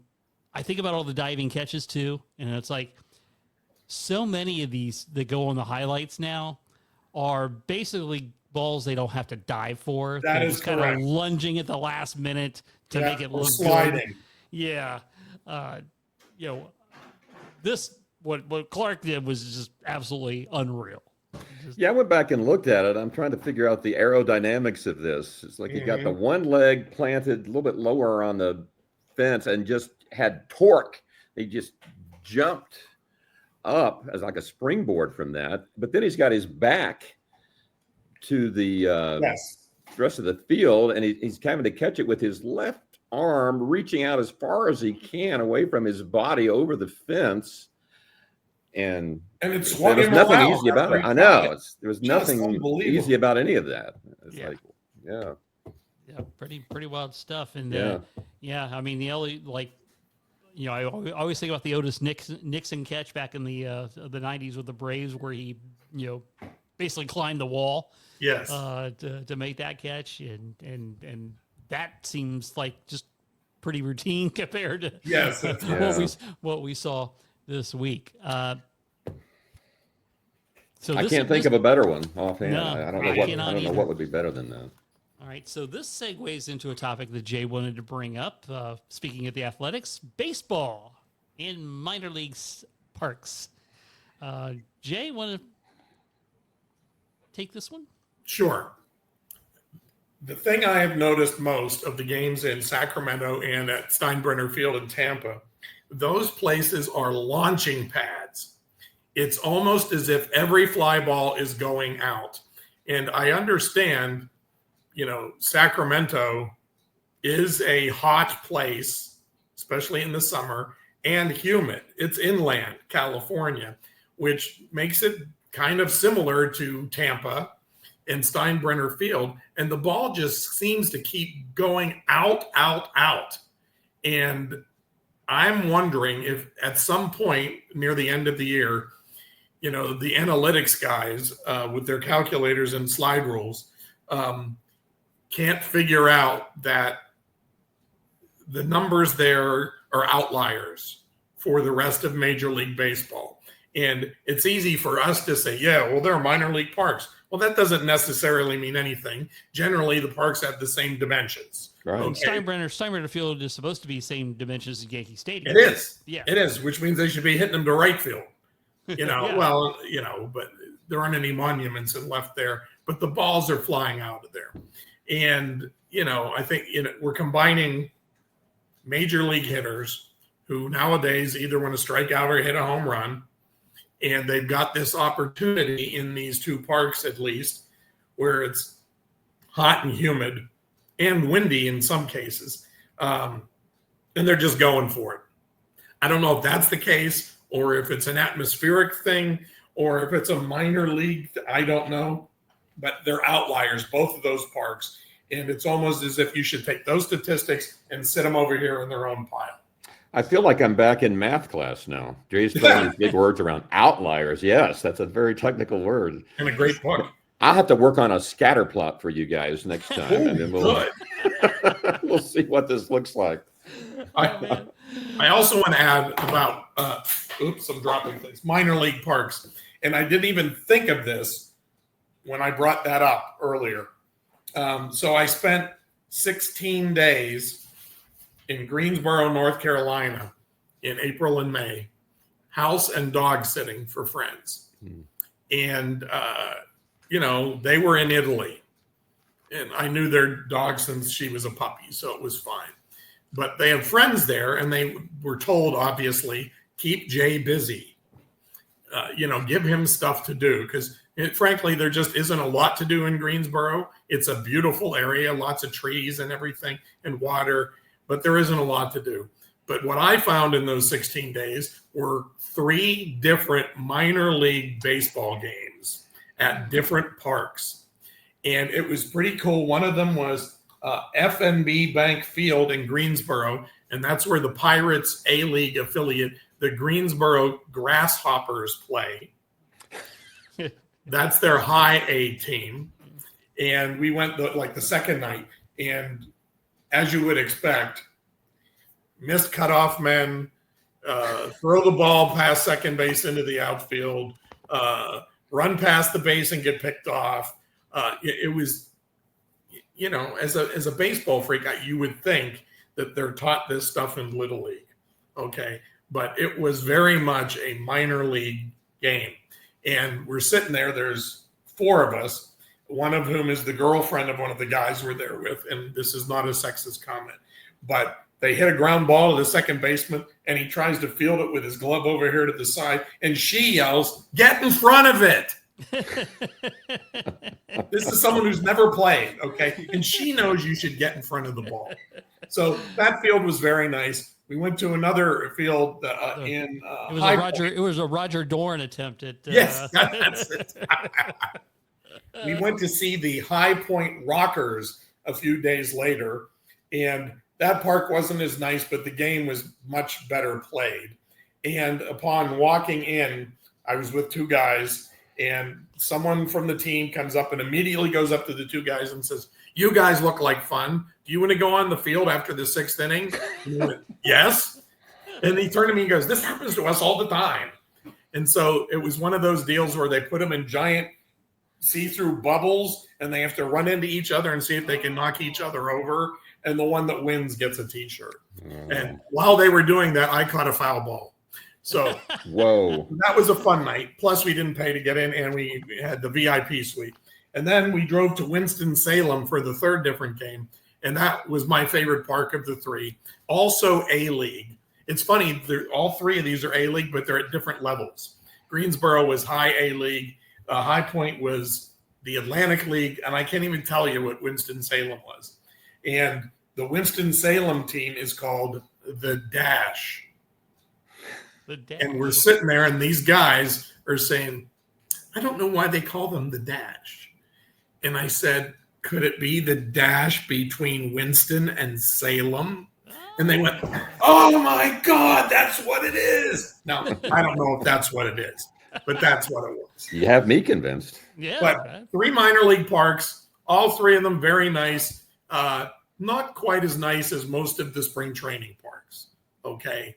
I think about all the diving catches too. And it's like, so many of these that go on the highlights now are basically balls they don't have to dive for. That They're is just kind correct. of lunging at the last minute to make it look sliding. good. Yeah. What Clark did was just absolutely unreal. I went back and looked at it. I'm trying to figure out the aerodynamics of this. It's like he got the one leg planted a little bit lower on the fence and just had torque. He just jumped up as like a springboard from that. But then he's got his back to the rest of the field, and he's having to catch it with his left arm, reaching out as far as he can away from his body over the fence. And it's there was nothing easy about it. I know. There was nothing easy about any of that. It's pretty wild stuff. And I mean, the only, I always think about the Otis Nixon catch back in the 90s with the Braves, where he basically climbed the wall to make that catch, and that seems like just pretty routine compared to what we saw this week. So I can't think of a better one offhand. No, I don't know what would be better than that. All right, so this segues into a topic that Jay wanted to bring up. Speaking of the Athletics, baseball in minor leagues parks. Jay, want to take this one? Sure. The thing I have noticed most of the games in Sacramento and at Steinbrenner Field in Tampa, those places are launching pads. It's almost as if every fly ball is going out. And I understand, Sacramento is a hot place, especially in the summer, and humid. It's inland California, which makes it kind of similar to Tampa and Steinbrenner Field. And the ball just seems to keep going out. And I'm wondering if at some point near the end of the year, the analytics guys with their calculators and slide rules can't figure out that the numbers there are outliers for the rest of Major League Baseball. And it's easy for us to say, yeah, well, they're minor league parks. Well, that doesn't necessarily mean anything. Generally, the parks have the same dimensions. Right. Okay? Steinbrenner Field is supposed to be same dimensions as Yankee Stadium. It is. Yeah. It is, which means they should be hitting them to right field. Yeah. Well, but there aren't any monuments left there, but the balls are flying out of there. And, I think we're combining major league hitters who nowadays either want to strike out or hit a home run. And they've got this opportunity in these two parks, at least, where it's hot and humid and windy in some cases. And they're just going for it. I don't know if that's the case or if it's an atmospheric thing or if it's a minor league. I don't know. But they're outliers, both of those parks. And it's almost as if you should take those statistics and sit them over here in their own pile. I feel like I'm back in math class now. Jay's throwing these big words around. Outliers. Yes, that's a very technical word. And a great book. I'll have to work on a scatter plot for you guys next time. And then we'll see what this looks like. I also want to add about, I'm dropping things, minor league parks. And I didn't even think of this when I brought that up earlier. So I spent 16 days in Greensboro, North Carolina in April and May, house and dog sitting for friends. And, they were in Italy. And I knew their dog since she was a puppy, so it was fine. But they have friends there, and they were told, obviously, keep Jay busy. Give him stuff to do because, frankly, there just isn't a lot to do in Greensboro. It's a beautiful area, lots of trees and everything and water, but there isn't a lot to do. But what I found in those 16 days were 3 different minor league baseball games at different parks. And it was pretty cool. One of them was FNB Bank Field in Greensboro, and that's where the Pirates A-League affiliate, the Greensboro Grasshoppers, play. That's their high A team. And we went the second night, and as you would expect, missed cutoff men, throw the ball past second base into the outfield, run past the base and get picked off. It was, as a baseball freak, you would think that they're taught this stuff in Little League, okay? But it was very much a minor league game. And we're sitting there, there's 4 of us, one of whom is the girlfriend of one of the guys we're there with. And this is not a sexist comment, but they hit a ground ball to the second baseman, and he tries to field it with his glove over here to the side, and she yells, "Get in front of it." This is someone who's never played, okay? And she knows you should get in front of the ball. So that field was very nice. We went to another field in it was a Roger Dorn attempt at yes, that's it. We went to see the High Point Rockers a few days later, and that park wasn't as nice, but the game was much better played. And upon walking in, I was with 2 guys, and someone from the team comes up and immediately goes up to the 2 guys and says, "You guys look like fun. Do you want to go on the field after the 6th inning?" And we went, "Yes." And he turned to me and goes, "This happens to us all the time." And so it was one of those deals where they put them in giant see-through bubbles, and they have to run into each other and see if they can knock each other over. And the one that wins gets a T-shirt. And while they were doing that, I caught a foul ball. So whoa, that was a fun night. Plus, we didn't pay to get in, and we had the VIP suite. And then we drove to Winston-Salem for the 3rd different game, and that was my favorite park of the 3. Also A-League. It's funny, all 3 of these are A-League, but they're at different levels. Greensboro was high A-League. High Point was the Atlantic League, and I can't even tell you what Winston-Salem was. And the Winston-Salem team is called the Dash. And we're sitting there, and these guys are saying, "I don't know why they call them the Dash." And I said, "Could it be the dash between Winston and Salem?" And they went, "Oh my God, that's what it is." Now, I don't know if that's what it is, but that's what it was. You have me convinced. Yeah. But 3 minor league parks, all 3 of them very nice. Not quite as nice as most of the spring training parks. Okay.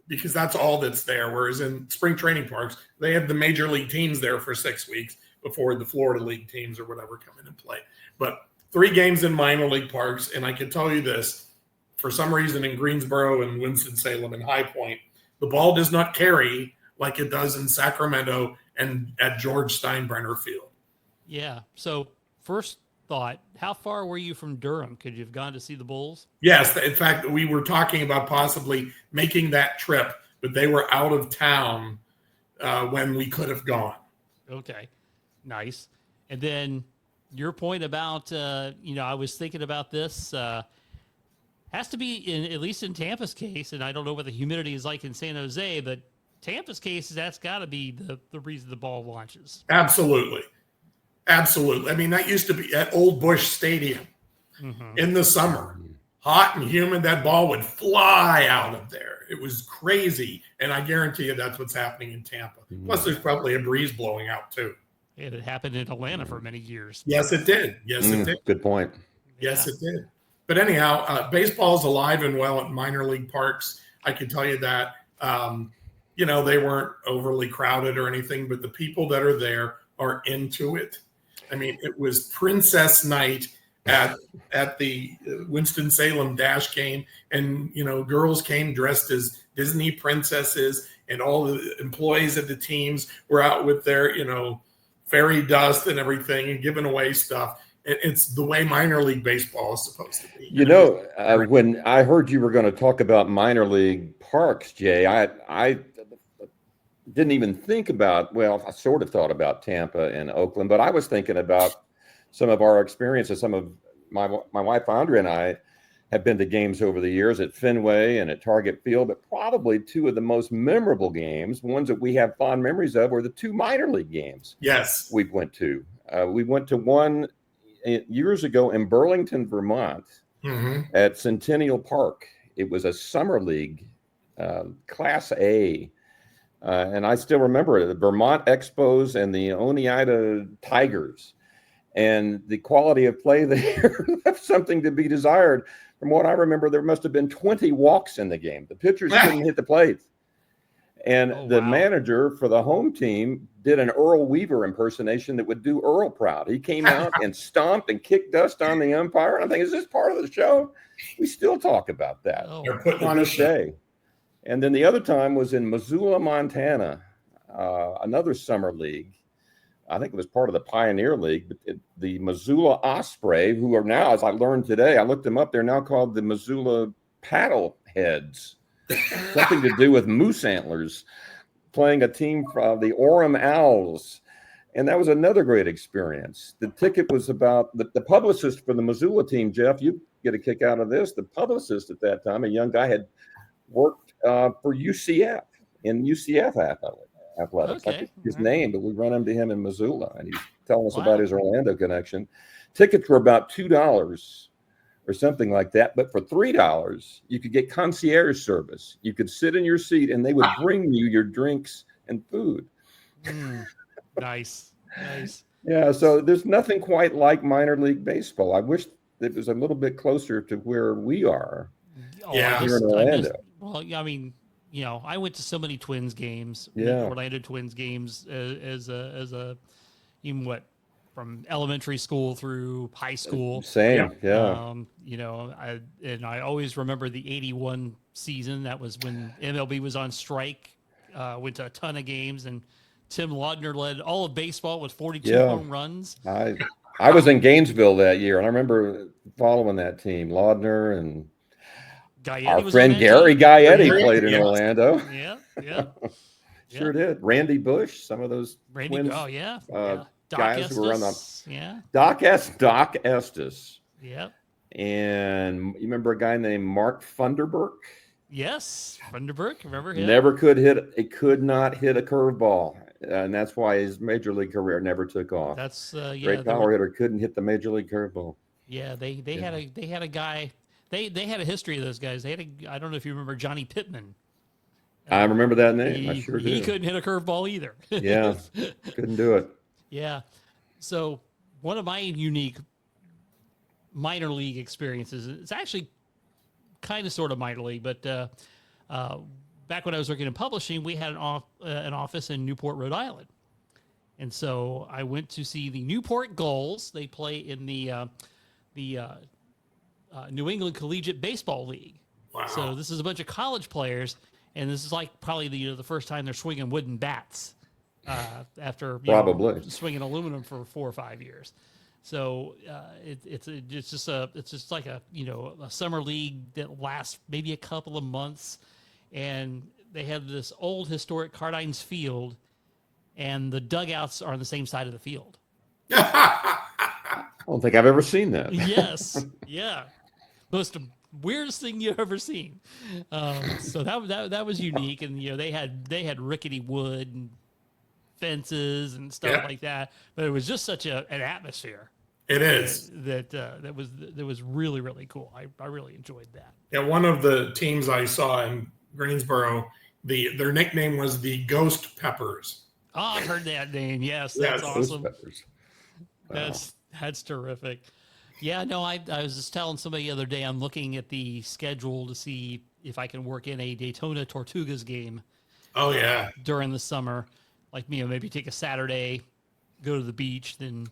Because that's all that's there. Whereas in spring training parks, they have the major league teams there for 6 weeks before the Florida League teams or whatever come in and play. But 3 games in minor league parks. And I can tell you this, for some reason in Greensboro and Winston-Salem and High Point, the ball does not carry like it does in Sacramento and at George Steinbrenner Field. Yeah. So first thought, how far were you from Durham? Could you have gone to see the Bulls? Yes. In fact, we were talking about possibly making that trip, but they were out of town when we could have gone. Okay. Nice. And then your point about, I was thinking about this, has to be at least in Tampa's case, and I don't know what the humidity is like in San Jose, but Tampa's case, that's got to be the reason the ball launches. Absolutely. Absolutely. I mean, that used to be at Old Bush Stadium in the summer. Hot and humid, that ball would fly out of there. It was crazy. And I guarantee you that's what's happening in Tampa. Plus, there's probably a breeze blowing out, too. And it happened in Atlanta for many years. Yes, it did. Yes, it did. Good point. Yes, it did. But anyhow, baseball is alive and well at minor league parks. I can tell you that. They weren't overly crowded or anything, but the people that are there are into it. I mean, it was Princess Night at the Winston-Salem Dash game, and girls came dressed as Disney princesses, and all the employees of the teams were out with their fairy dust and everything and giving away stuff. It's the way minor league baseball is supposed to be. When I heard you were going to talk about minor league parks, Jay, I didn't even think about, I sort of thought about Tampa and Oakland, but I was thinking about some of our experiences. Some of my wife, Andrea, and I have been to games over the years at Fenway and at Target Field, but probably 2 of the most memorable games, ones that we have fond memories of, were the 2 minor league games. Yes. We went to. We went to one years ago in Burlington, Vermont, at Centennial Park. It was a summer league, Class A. And I still remember it, the Vermont Expos and the Oneida Tigers. And the quality of play there left something to be desired. From what I remember, there must have been 20 walks in the game. The pitchers couldn't hit the plate. And the manager for the home team did an Earl Weaver impersonation that would do Earl proud. He came out and stomped and kicked dust on the umpire. And I'm thinking, is this part of the show? We still talk about that. They're putting on a show. And then the other time was in Missoula, Montana, another summer league. I think it was part of the Pioneer League, but the Missoula Osprey, who are now, as I learned today, I looked them up, they're now called the Missoula Paddleheads. Something to do with moose antlers, playing a team from the Orem Owls. And that was another great experience. The ticket was about the publicist for the Missoula team, Jeff, you get a kick out of this. The publicist at that time, a young guy, had worked for UCF in UCF athletics. Okay. I think his name, but we run into him in Missoula, and he's telling us about his Orlando connection. Tickets were about $2 or something like that, but for $3, you could get concierge service. You could sit in your seat, and they would bring you your drinks and food. Nice. Yeah, so there's nothing quite like minor league baseball. I wish it was a little bit closer to where we are. Here in Orlando. I went to so many Twins games, Orlando Twins games from elementary school through high school. Same, I always remember the 81 season. That was when MLB was on strike. Went to a ton of games, and Tim Laudner led all of baseball with 42 home runs. I was in Gainesville that year, and I remember following that team. Laudner and our friend Gary Gaetti played in Orlando. Sure did. Randy Bush, some of those Twins. Guys who were on the Doc Estes. Yep. And you remember a guy named Mark Funderburk? Yes, Funderburk. Remember him? Could not hit a curveball, and that's why his major league career never took off. That's great power hitter, couldn't hit the major league curveball. Yeah, they had a guy. They had a history of those guys. I don't know if you remember Johnny Pittman. I remember that name. I He, sure he do. couldn't hit a curveball either. Yeah, couldn't do it. Yeah. So one of my unique minor league experiences, it's actually kind of sort of minor league, but back when I was working in publishing, we had an office in Newport, Rhode Island. And so I went to see the Newport Gulls. They play in the New England Collegiate Baseball League. Wow. So this is a bunch of college players, and this is like probably the first time they're swinging wooden bats after Probably. swinging aluminum for 4 or 5 years. So it's just like a summer league that lasts maybe a couple of months, and they have this old historic Cardines Field, and the dugouts are on the same side of the field. I don't think I've ever seen that. Yes, yeah, most weirdest thing you've ever seen. So that was unique, and they had rickety wood and fences and stuff like that, but it was just such an atmosphere. It is that was really, really cool. I really enjoyed that. Yeah, one of the teams I saw in Greensboro, their nickname was the Ghost Peppers. Oh, I've heard that name. Yes, that's awesome. Wow. That's terrific. Yeah, no, I was just telling somebody the other day, I'm looking at the schedule to see if I can work in a Daytona Tortugas game. Oh yeah, during the summer, like maybe take a Saturday, go to the beach, then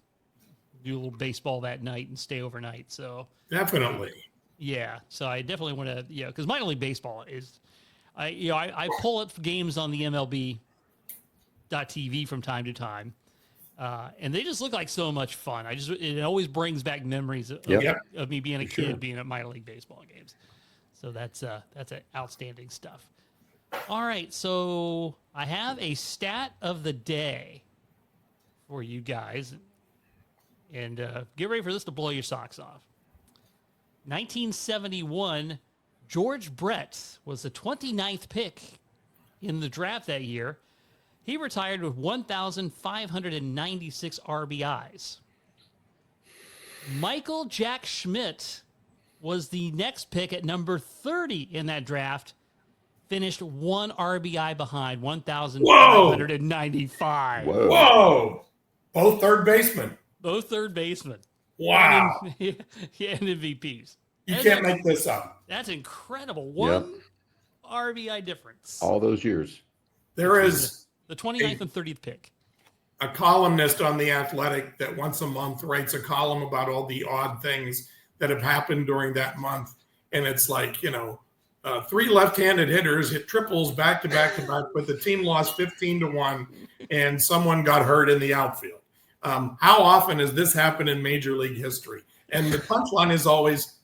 do a little baseball that night and stay overnight. So definitely. Yeah, so I definitely want to, because minor league baseball is, I pull up games on the MLB.TV from time to time, and they just look like so much fun. It always brings back memories of me being a kid, being at minor league baseball games. So that's outstanding stuff. All right, so I have a stat of the day for you guys, and get ready for this to blow your socks off. 1971, George Brett was the 29th pick in the draft that year. He retired with 1,596 RBIs. Michael Jack Schmidt was the next pick at number 30 in that draft. Finished 1 RBI behind, 1,595. Whoa! Both third basemen. Wow. And MVPs. You can't make this up. That's incredible. One RBI difference. All those years. There is the 29th and 30th pick. A columnist on The Athletic that once a month writes a column about all the odd things that have happened during that month. And it's like, 3 left-handed hitters hit triples back to back to back, but the team lost 15-1 and someone got hurt in the outfield. How often has this happened in Major League history? And the punchline is always,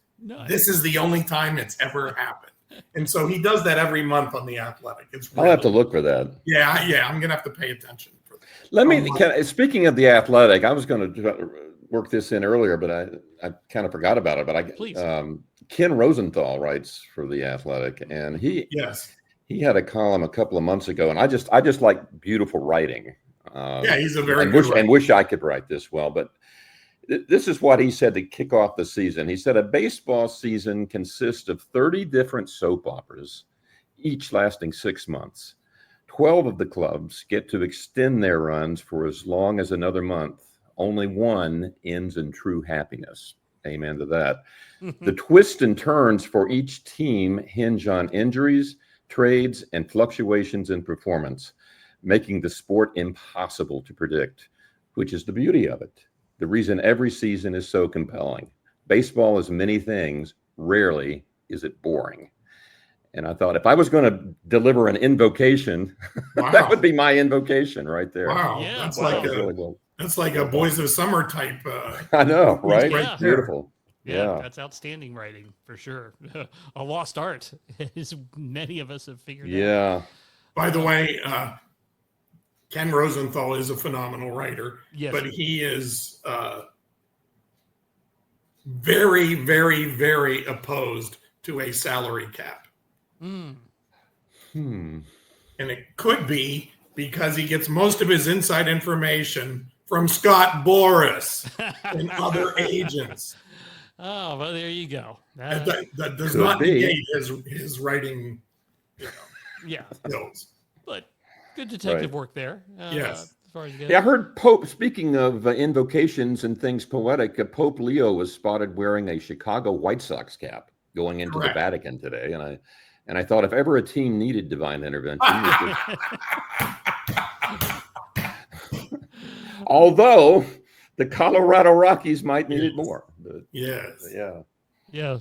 this is the only time it's ever happened. And so he does that every month on The Athletic. I'll have to look for that. Yeah, I'm going to have to pay attention for that. Let me, speaking of The Athletic, I was going to work this in earlier, but I kind of forgot about it. But Ken Rosenthal writes for The Athletic, and he had a column a couple of months ago, and I just like beautiful writing. He's a very good writer. And wish I could write this well, but this is what he said to kick off the season. He said a baseball season consists of 30 different soap operas, each lasting 6 months. 12 of the clubs get to extend their runs for as long as another month. Only one ends in true happiness. Amen to that. The twists and turns for each team hinge on injuries, trades, and fluctuations in performance, making the sport impossible to predict, which is the beauty of it. The reason every season is so compelling. Baseball is many things. Rarely is it boring. And I thought if I was going to deliver an invocation, that would be my invocation right there. Wow. Yeah. That's like a Boys of Summer type. I know, right? Yeah. Beautiful. Yeah, that's outstanding writing for sure. A lost art, as many of us have figured out. Yeah. By the way, Ken Rosenthal is a phenomenal writer, but he is very, very, very opposed to a salary cap. And it could be because he gets most of his inside information from Scott Boras and other agents. Oh, well, there you go. That does not negate his writing. Yeah. skills. But good detective Right. work there. Yes. As far as you get. Yeah, I heard Pope, speaking of invocations and things poetic, Pope Leo was spotted wearing a Chicago White Sox cap going into the Correct. Vatican today. And I thought if ever a team needed divine intervention, it was although the Colorado Rockies might need it more. But, Yes. yeah. Yeah.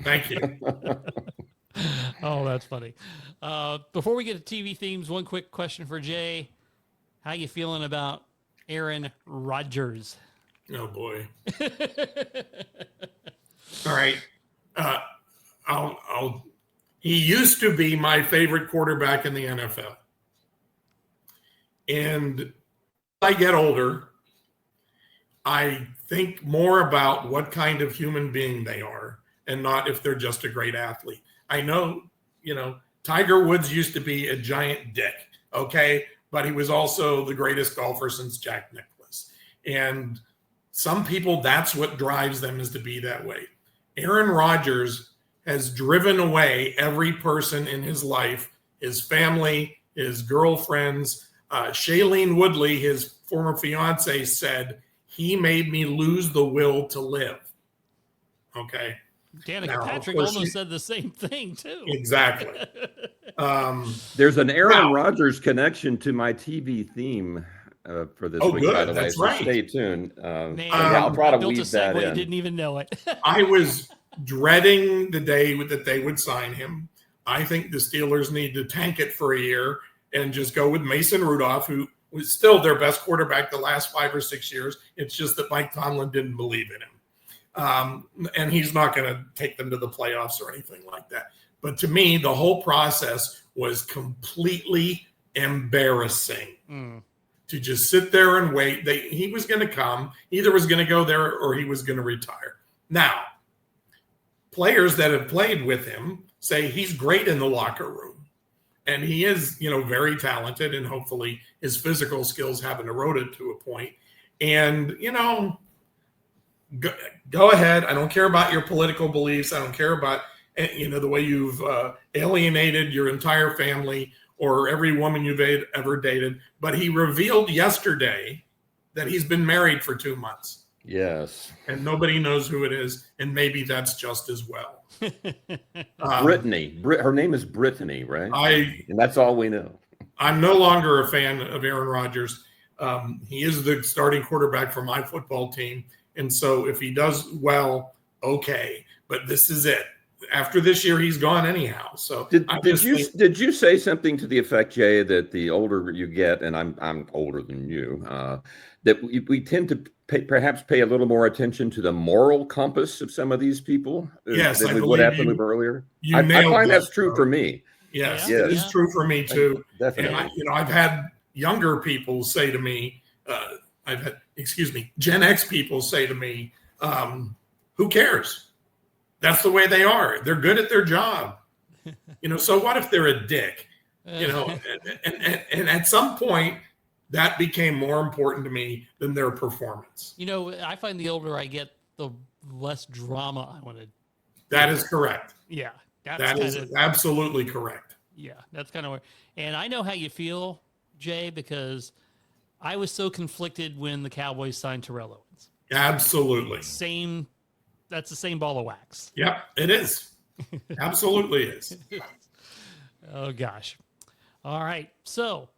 Thank you. Oh, that's funny. Before we get to TV themes, one quick question for Jay. How you feeling about Aaron Rodgers? Oh boy. All right. He used to be my favorite quarterback in the NFL. And as I get older, I think more about what kind of human being they are and not if they're just a great athlete. I know, Tiger Woods used to be a giant dick, okay? But he was also the greatest golfer since Jack Nicklaus. And some people, that's what drives them, is to be that way. Aaron Rodgers has driven away every person in his life, his family, his girlfriends. Shailene Woodley, his former fiance, said, he made me lose the will to live. Okay. Danica Now, of Patrick course, almost said the same thing, too. Exactly. There's an Aaron Wow. Rodgers connection to my TV theme for this Oh, week, good. by the way. That's So right. stay tuned. Man, yeah, I'll try to I built a weave that segue, in. didn't even know it. I was dreading the day that they would sign him. I think the Steelers need to tank it for a year and just go with Mason Rudolph, who was still their best quarterback the last 5 or 6 years. It's just that Mike Tomlin didn't believe in him. And he's not going to take them to the playoffs or anything like that. But to me, the whole process was completely embarrassing. To just sit there and wait. He was going to come, either was going to go there or he was going to retire. Now, players that have played with him say he's great in the locker room. And he is, very talented, and hopefully his physical skills haven't eroded to a point. And, go ahead. I don't care about your political beliefs. I don't care about, the way you've alienated your entire family or every woman you've ever dated. But he revealed yesterday that he's been married for 2 months. Yes. And nobody knows who it is. And maybe that's just as well. Brittany. Her name is Brittany, right? And that's all we know. I'm no longer a fan of Aaron Rodgers. He is the starting quarterback for my football team. And so if he does well, okay. But this is it. After this year, he's gone anyhow. So did you say something to the effect, Jay, that the older you get, and I'm older than you, that we tend to perhaps pay a little more attention to the moral compass of some of these people than what happened earlier? I find that's true for me. Yes, it is true for me too. Definitely. And I've had younger people say to me, Gen X people say to me, who cares? That's the way they are. They're good at their job. So what if they're a dick? And at some point that became more important to me than their performance. I find the older I get, the less drama I want to. That is correct. Yeah. That is absolutely correct. Yeah, that's kind of where. And I know how you feel, Jay, because I was so conflicted when the Cowboys signed Terrell Owens. Absolutely. That's the same ball of wax. Yep, it is. Absolutely is. Oh, gosh. All right. So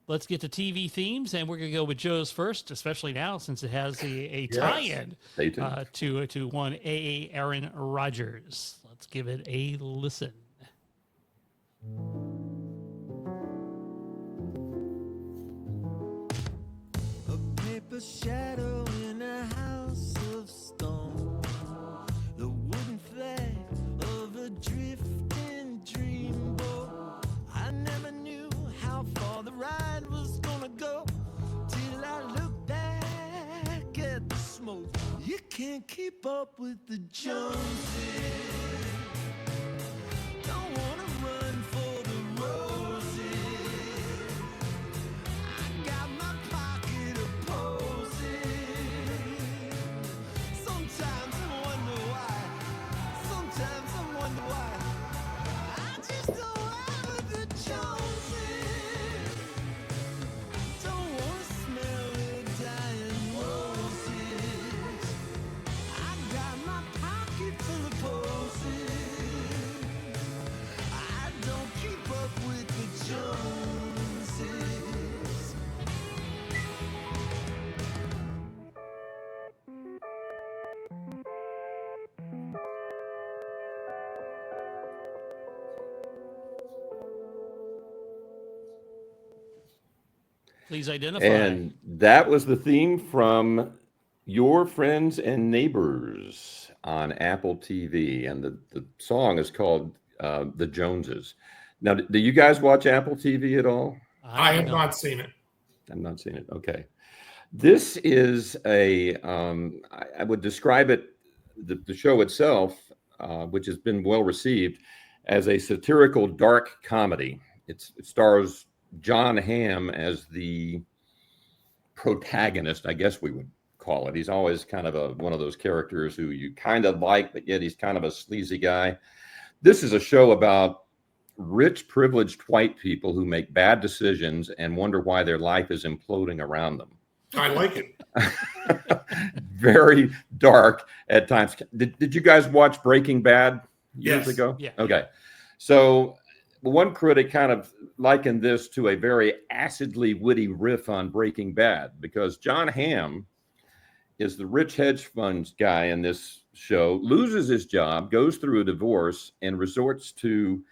let's get to TV themes, and we're going to go with Joe's first, especially now since it has a tie-in to one A.A. Aaron Rodgers. Let's give it a listen. A paper shadow in a house of stone, the wooden flag of a drifting dreamboat. I never knew how far the ride was gonna go till I looked back at the smoke. You can't keep up with the Joneses. Don't wanna run for the roses. I got my pocket of posies. Sometimes I wonder why. Sometimes I wonder why. Please identify. And that was the theme from Your Friends and Neighbors on Apple TV. And the song is called The Joneses. Now, do you guys watch Apple TV at all? I have not seen it. I've not seen it. Okay. This is I would describe it, the show itself, which has been well received, as a satirical dark comedy. It stars John Hamm as the protagonist, I guess we would call it. He's always kind of one of those characters who you kind of like, but yet he's kind of a sleazy guy. This is a show about rich, privileged white people who make bad decisions and wonder why their life is imploding around them. I like it. Very dark at times. Did you guys watch Breaking Bad years ago? Yeah. Okay. So one critic kind of likened this to a very acidly witty riff on Breaking Bad, because John Hamm is the rich hedge funds guy in this show, loses his job, goes through a divorce, and resorts to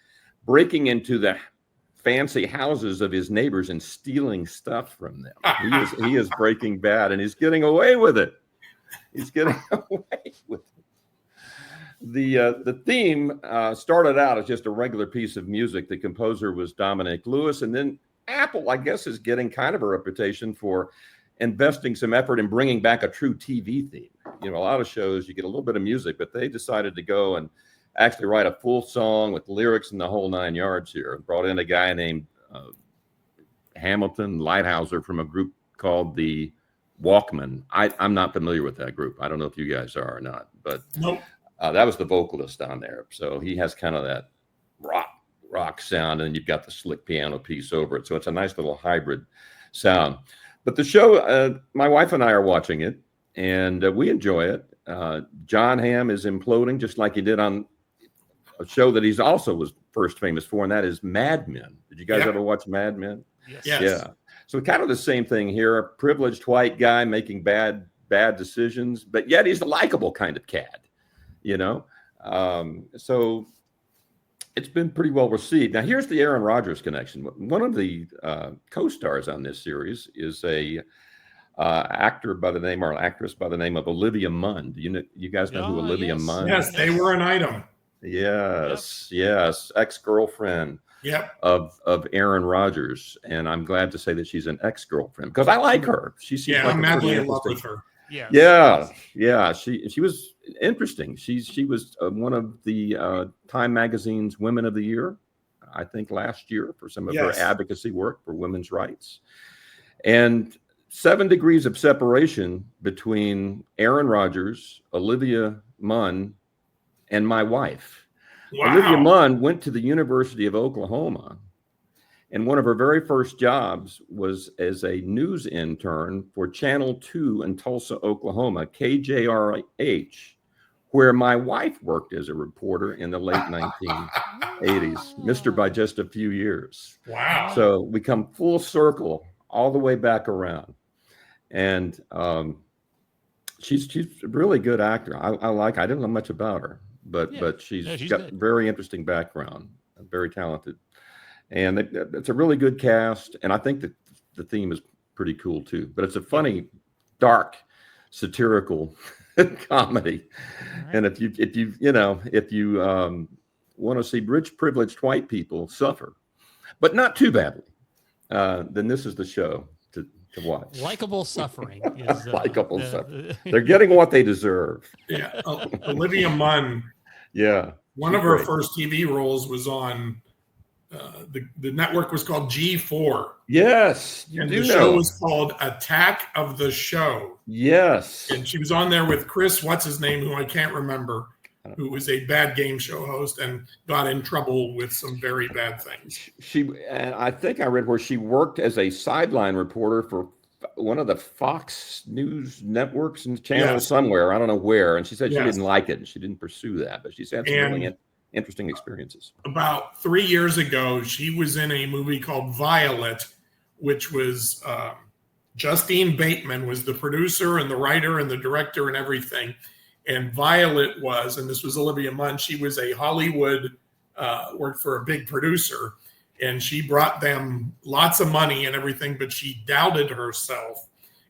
breaking into the fancy houses of his neighbors and stealing stuff from them. He is Breaking Bad, and he's getting away with it. He's getting away with it. The theme started out as just a regular piece of music. The composer was Dominic Lewis, and then Apple, I guess, is getting kind of a reputation for investing some effort in bringing back a true TV theme. You know, a lot of shows you get a little bit of music, but they decided to go and actually write a full song with lyrics and the whole 9 yards here. Brought in a guy named Hamilton Lighthouser from a group called the Walkmen. I'm not familiar with that group. I don't know if you guys are or not, but Nope. That was the vocalist on there. So he has kind of that rock sound, and you've got the slick piano piece over it. So it's a nice little hybrid sound. But the show, my wife and I are watching it, and we enjoy it. John Hamm is imploding just like he did on a show that he's also was first famous for, and that is Mad Men. Did you guys ever watch Mad Men? Yes. Yeah. So kind of the same thing here. A privileged white guy making bad decisions, but yet he's a likable kind of cad, you know? So it's been pretty well received. Now, here's the Aaron Rodgers connection. One of the co-stars on this series is a actor by the name, or actress by the name of Olivia Munn. You guys know who Olivia Munn is? Yes, they were an item. Yes. Ex-girlfriend of Aaron Rodgers. And I'm glad to say that she's an ex-girlfriend because I like her. She seems like I'm madly in love with her. Yeah. She was interesting. She was one of the Time Magazine's Women of the Year, I think, last year for some of her advocacy work for women's rights. And 7 degrees of separation between Aaron Rodgers, Olivia Munn, and my wife. Wow. Olivia Munn went to the University of Oklahoma, and one of her very first jobs was as a news intern for Channel 2 in Tulsa, Oklahoma, KJRH, where my wife worked as a reporter in the late 1980s, missed her by just a few years. Wow. So we come full circle all the way back around. And she's a really good actor. I didn't know much about her, but she's got good. Very interesting background, very talented. And it's a really good cast. And I think that the theme is pretty cool too. But it's a funny, dark, satirical comedy. Right. And if you want to see rich, privileged white people suffer, but not too badly, then this is the show to watch. Likeable suffering. Is, Likeable suffering. They're getting what they deserve. Yeah. Olivia Munn. Yeah. One of her first TV roles was on the network was called G4. Yes. And the show was called Attack of the Show. Yes. And she was on there with Chris, what's his name, who I can't remember, who was a bad game show host and got in trouble with some very bad things. And I think I read where she worked as a sideline reporter for one of the Fox News networks and channels somewhere. I don't know where. And she said she didn't like it and she didn't pursue that, but she's had some really interesting experiences. About 3 years ago, she was in a movie called Violet, which was Justine Bateman was the producer and the writer and the director and everything. And Violet was, and this was Olivia Munn, she was a Hollywood, worked for a big producer. and she brought them lots of money and everything, but she doubted herself.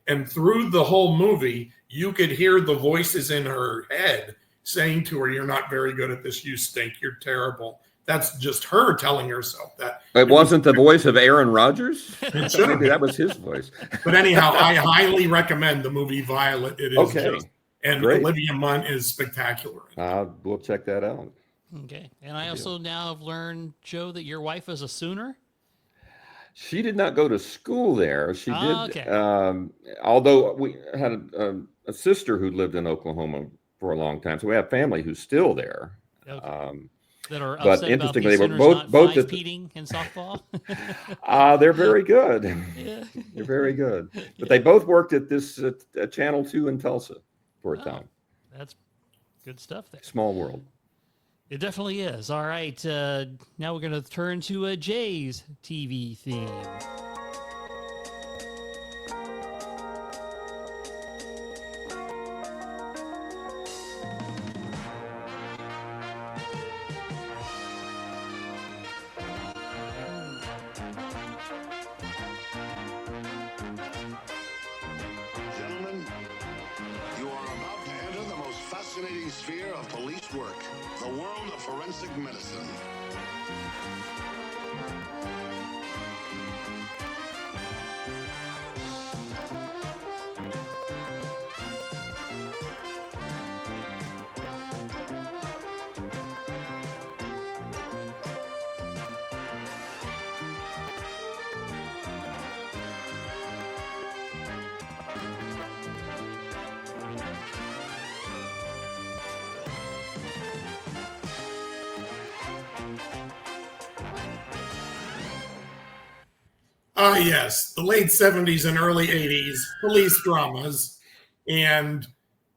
And through the whole movie, you could hear the voices in her head saying to her, "You're not very good at this. You stink. You're terrible." That's just her telling herself that. It wasn't the voice of Aaron Rodgers? It should have Maybe been. that was his voice. But anyhow, I highly recommend the movie Violet. It is Okay. and Great. Olivia Munn is spectacular. We'll check that out. Okay. And I also now have learned, Joe, that your wife is a Sooner. She did not go to school there. She did. Okay. Although we had a sister who lived in Oklahoma for a long time, so we have family who's still there. Okay. That are but upset about interestingly, the they were Sooners both not at five-peating in softball. they're very good. Yeah. They're very good. But they both worked at this Channel 2 in Tulsa for a Oh. time. That's good stuff there. Small world. It definitely is. All right. Now we're going to turn to a Jay's TV theme. Gentlemen, you are about to enter the most fascinating sphere of police work, the world of forensic medicine. Yes, the late 70s and early 80s police dramas and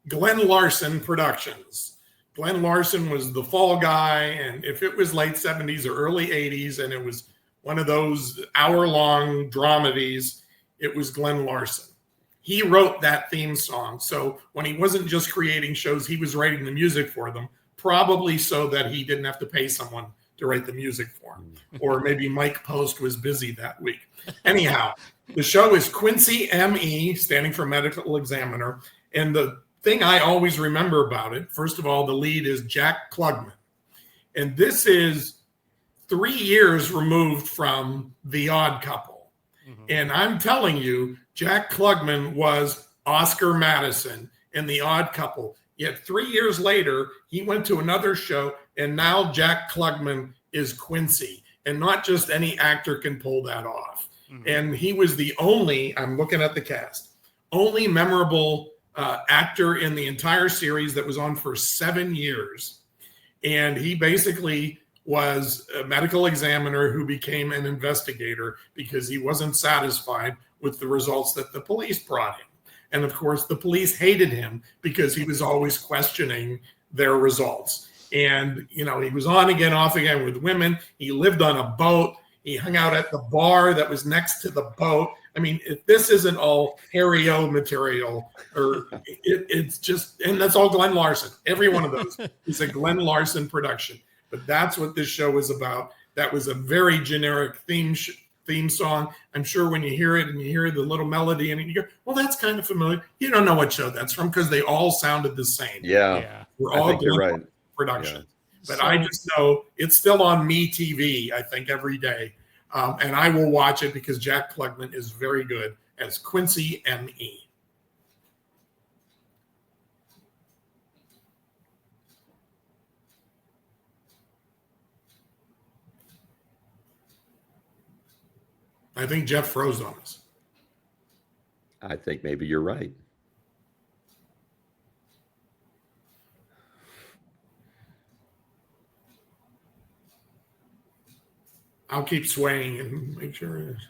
Glenn Larson Productions. Glenn Larson was the fall guy, and if it was late 70s or early 80s and it was one of those hour-long dramedies, it was Glenn Larson. He wrote that theme song, so when he wasn't just creating shows, he was writing the music for them, probably so that he didn't have to pay someone to write the music for him. Or maybe Mike Post was busy that week. Anyhow, the show is Quincy ME, standing for Medical Examiner. And the thing I always remember about it, first of all, the lead is Jack Klugman. And this is 3 years removed from The Odd Couple. And I'm telling you, Jack Klugman was Oscar Madison in The Odd Couple. Yet 3 years later, he went to another show, and now Jack Klugman is Quincy. And not just any actor can pull that off. And he was the only, I'm looking at the cast, only memorable actor in the entire series that was on for 7 years. And he basically was a medical examiner who became an investigator because he wasn't satisfied with the results that the police brought him. And of course, the police hated him because he was always questioning their results. And, you know, he was on again, off again with women. He lived on a boat. He hung out at the bar that was next to the boat. I mean, if this isn't all Harry O material, or it's just, and that's all Glenn Larson. Every one of those is a Glenn Larson production. But that's what this show is about. That was a very generic theme song. I'm sure when you hear it and you hear the little melody in it, you go, well, that's kind of familiar. You don't know what show that's from because they all sounded the same. Yeah. We're I all think you're right. production. Yeah. But I just know it's still on MeTV, I think, every day. And I will watch it because Jack Klugman is very good as Quincy M.E. I think Jeff froze on us. I think maybe you're right. I'll keep swaying and make sure it is.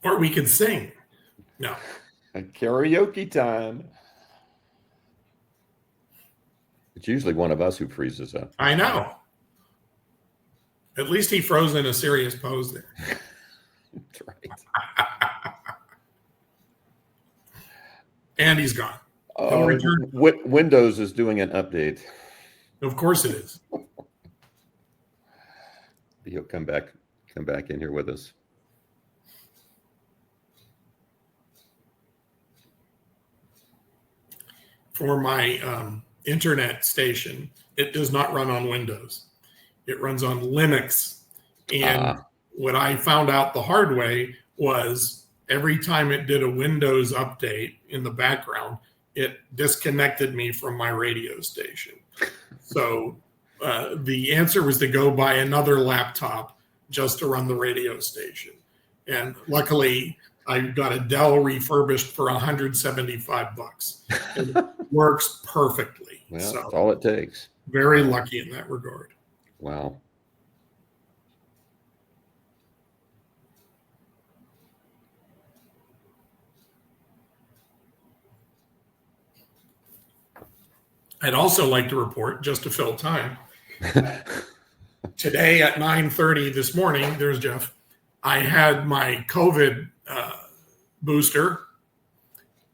Or we can sing. No. Karaoke time. It's usually one of us who freezes up. I know. At least he froze in a serious pose there. That's right. And he's gone. He'll return. Windows is doing an update. Of course it is. he'll come back in here with us. For my internet station, it does not run on Windows. It runs on Linux. And what I found out the hard way was every time it did a Windows update in the background, it disconnected me from my radio station. So the answer was to go buy another laptop just to run the radio station. And luckily, I got a Dell refurbished for $175. It works perfectly. Well, so that's all it takes. very lucky in that regard. Wow. I'd also like to report, just to fill time, today at 9:30 this morning, there's Jeff, I had my COVID booster.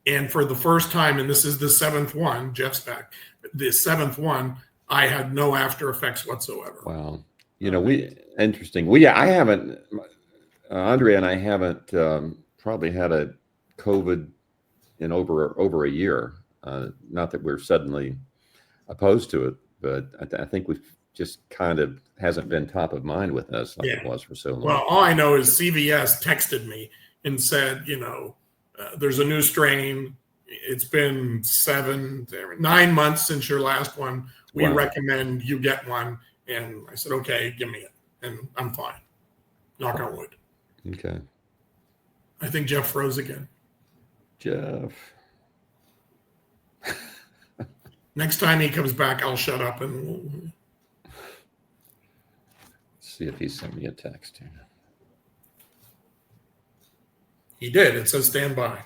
And for the first time, and this is the seventh one, Jeff's back, the seventh one, I had no after effects whatsoever. Wow. You know, I haven't, Andrea and I haven't probably had a COVID in over a year. Not that we're suddenly opposed to it, but I think we've just kind of hasn't been top of mind with us like it was for so long. Well, all I know is CVS texted me and said, there's a new strain. It's been 9 months since your last one. We recommend you get one. And I said, okay, give me it. And I'm fine. Knock on wood. Okay. I think Jeff froze again. Jeff. Next time he comes back, I'll shut up and we'll... See if he sent me a text here. He did. It says stand by.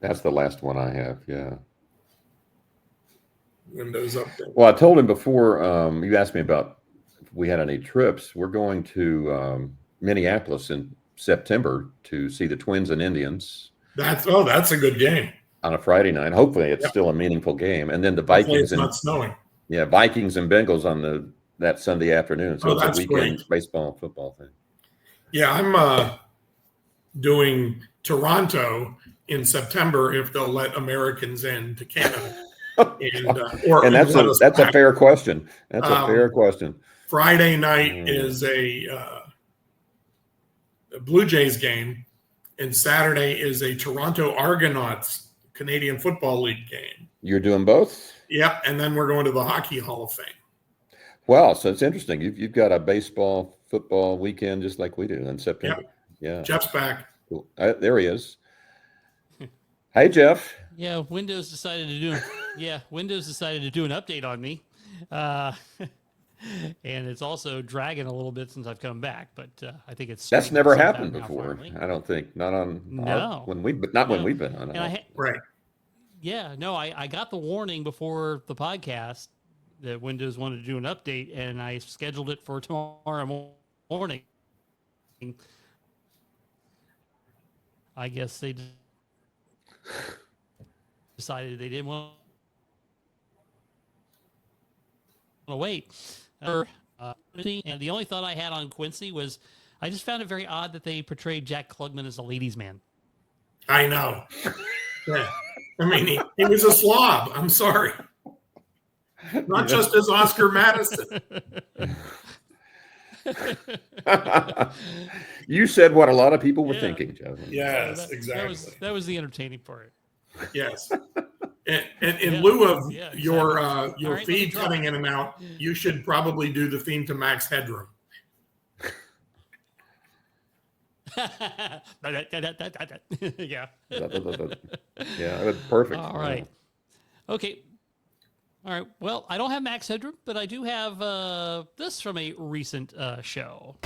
That's the last one I have. Yeah. Windows update. Well, I told him before, you asked me about if we had any trips. We're going to Minneapolis in September to see the Twins and Indians. That's a good game. On a Friday night. Hopefully it's still a meaningful game. And then the Vikings it's not snowing. Yeah, Vikings and Bengals on that Sunday afternoon. So it's a weekend baseball football thing. Yeah, I'm doing Toronto in September if they'll let Americans in to Canada. And that's a fair question. That's a fair question. Friday night is a Blue Jays game, and Saturday is a Toronto Argonauts Canadian Football League game. You're doing both? Yep, and then we're going to the Hockey Hall of Fame. Wow, so it's interesting. You've got a baseball, football weekend just like we do in September. Yep. Yeah. Jeff's back. Cool. There he is. Hey, Jeff. Yeah, Windows decided to do an update on me. And it's also dragging a little bit since I've come back, but I think that's never happened before. I don't think. Not on when we've been on. Right. Yeah, no, I got the warning before the podcast that Windows wanted to do an update, and I scheduled it for tomorrow morning. I guess they decided they didn't want to wait. And the only thought I had on Quincy was I just found it very odd that they portrayed Jack Klugman as a ladies' man. I know. Yeah. I mean, he was a slob. I'm sorry. Not just as Oscar Madison. You said what a lot of people were thinking, Joe. Yes, exactly. That was the entertaining part. Yes. And in lieu of your feed cutting in and out, you should probably do the theme to Max Headroom. Yeah. Yeah, perfect. All right. Okay. All right. Well, I don't have Max Headroom, but I do have this from a recent show.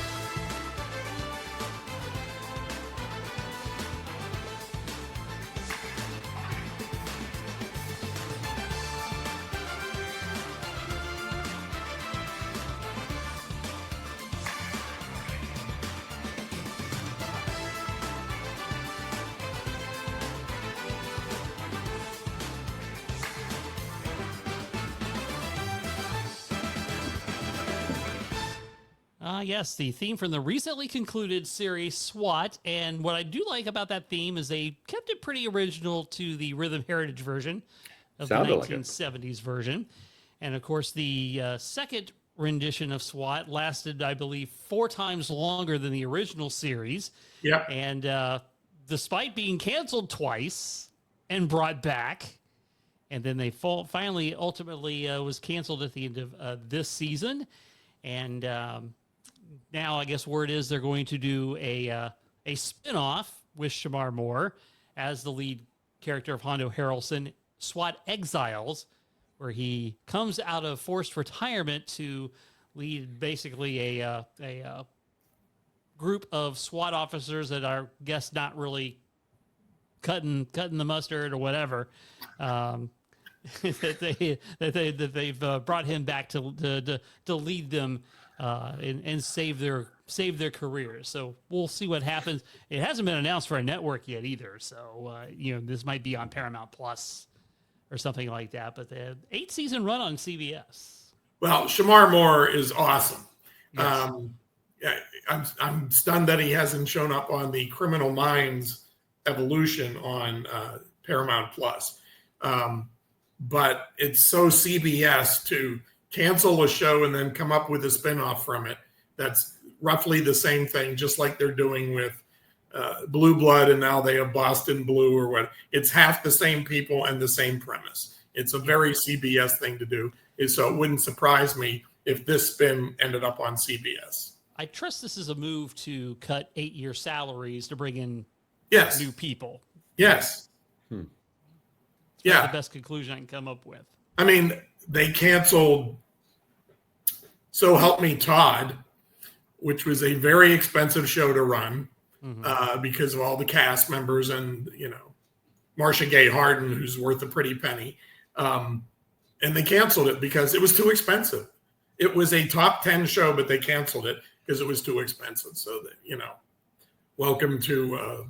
Yes, the theme from the recently concluded series SWAT. And what I do like about that theme is they kept it pretty original to the Rhythm Heritage version of Sounded the like it. 1970s version. And of course, the second rendition of SWAT lasted, I believe, 4 times longer than the original series. Yep. And despite being canceled twice and brought back, and then they finally ultimately was canceled at the end of this season. And now I guess word is they're going to do a spinoff with Shamar Moore as the lead character of Hondo Harrelson, SWAT Exiles, where he comes out of forced retirement to lead basically a group of SWAT officers that are, guess, not really cutting the mustard or whatever. that they've brought him back to lead them and save their careers. So we'll see what happens. It hasn't been announced for a network yet either. So this might be on Paramount Plus or something like that. But the 8-season run on CBS. Well, Shamar Moore is awesome. Yes. I'm stunned that he hasn't shown up on the Criminal Minds Evolution on Paramount Plus. But it's so CBS to cancel a show and then come up with a spinoff from it. That's roughly the same thing, just like they're doing with Blue Blood, and now they have Boston Blue or what. It's half the same people and the same premise. It's a very CBS thing to do. So it wouldn't surprise me if this spin ended up on CBS. I trust this is a move to cut 8-year salaries to bring in Yes. new people. Yes. That's the best conclusion I can come up with. I mean, they canceled So Help Me Todd, which was a very expensive show to run because of all the cast members and, Marcia Gay Harden, who's worth a pretty penny. And they canceled it because it was too expensive. It was a top 10 show, but they canceled it because it was too expensive. So that, welcome to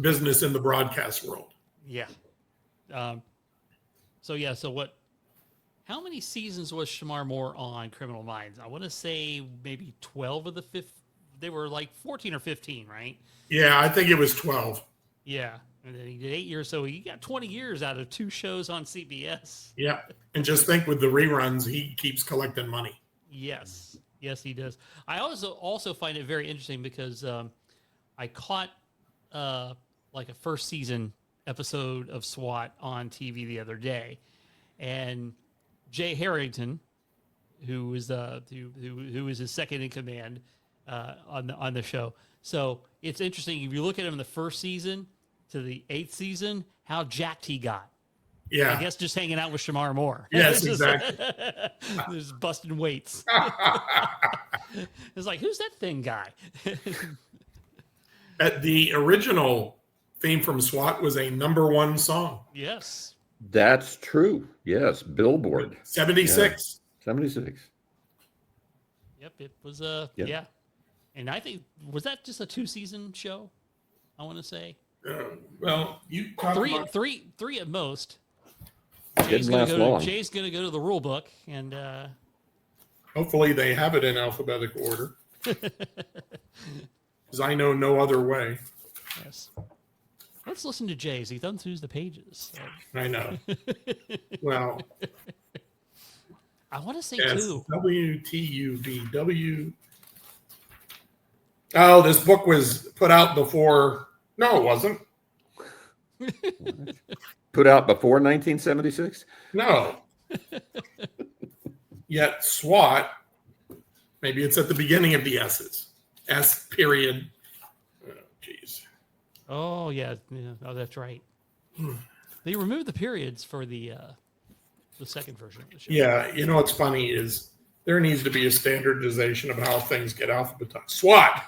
business in the broadcast world. Yeah. How many seasons was Shamar Moore on Criminal Minds? I want to say maybe 12 of the 15. They were like 14 or 15, right? Yeah, I think it was 12. Yeah. And then he did 8 years. So he got 20 years out of 2 shows on CBS. Yeah. And just think with the reruns, he keeps collecting money. Yes. Yes, he does. I also find it very interesting because I caught like a first season episode of SWAT on TV the other day, and Jay Harrington, who is his second in command on the show. So it's interesting if you look at him in the first season to the 8th season, how jacked he got. Yeah, I guess just hanging out with Shamar Moore. Yes, exactly. Just busting weights. It's like, who's that thin guy? The original theme from SWAT was a #1 song. Yes. That's true. Yes, Billboard. 76. Yeah. 76. Yep, it was Yeah. And I think, was that just a 2-season show? I want to say Well, you talk about three at most. Didn't last long. Jay's gonna go to the rule book, and hopefully they have it in alphabetical order, because I know no other way. yes. Let's listen to Jay's. He thumbs through the pages. So. I know. Well, I want to say yes, 2. WTUVW. Oh, this book was put out before. No, it wasn't. Put out before 1976? No. Yet SWAT, maybe it's at the beginning of the S's. S period. Oh, geez. Oh yeah. Oh, that's right. They removed the periods for the second version of the show. Yeah, what's funny is there needs to be a standardization of how things get alphabetized. SWAT.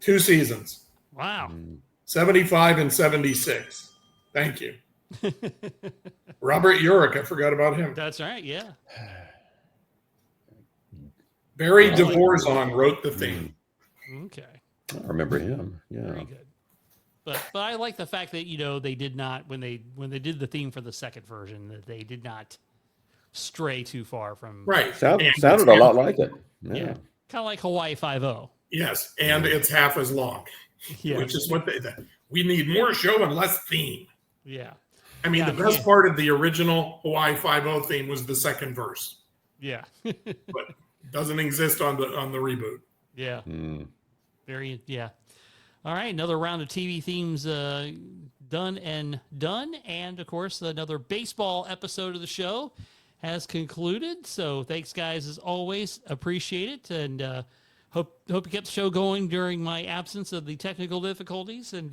2 seasons. Wow. 75 and 76. Thank you. Robert Urich, I forgot about him. That's right. Yeah. Barry DeVorzon wrote the theme. Okay. I remember him. Yeah. Very good. But I like the fact that they did not when they did the theme for the second version that they did not stray too far from Right. Sounded And a it's lot half- like it. yeah, kind of like Hawaii 5-0. Yes, and it's half as long, Yes. which is what we need more show and less theme. Yeah. I mean, Yeah, the best part of the original Hawaii 5-0 theme was the second verse, Yeah. but it doesn't exist on the reboot. Yeah. Mm. Very, yeah. All right. Another round of TV themes done. And of course, another baseball episode of the show has concluded. So thanks, guys, as always. Appreciate it. And hope you kept the show going during my absence of the technical difficulties. And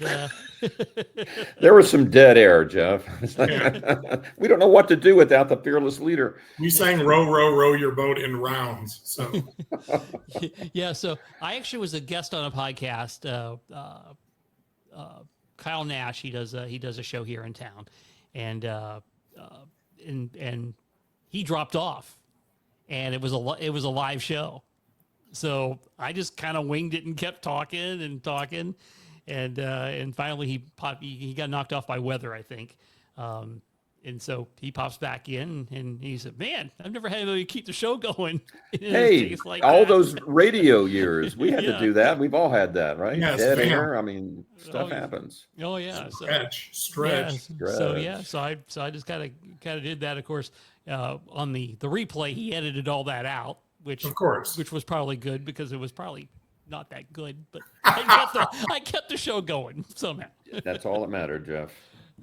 There was some dead air, Jeff. It's like, Yeah. we don't know what to do without the fearless leader. We sang "Row, row, row your boat" in rounds. So yeah, so I actually was a guest on a podcast. Kyle Nash, he does a show here in town, and he dropped off, and it was a live show. So I just kind of winged it and kept talking, and finally he got knocked off by weather, I think. And so he pops back in, and he said, "Man, I've never had anybody keep the show going." Hey, Like all that. those radio years, we had Yeah. to do that. We've all had that, right? Yes, Dead fam. air. I mean, stuff yeah. happens. Oh yeah, so, stretch. yeah, so I just kind of did that. Of course, on the replay, he edited all that out, which Of course. which was probably good because it was probably not that good, but I kept the show going somehow. That's all that mattered, Jeff.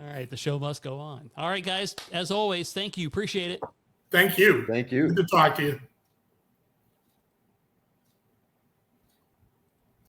All right, the show must go on. All right, guys, as always, thank you, appreciate it. Thank you. Thank you. Good to talk to you.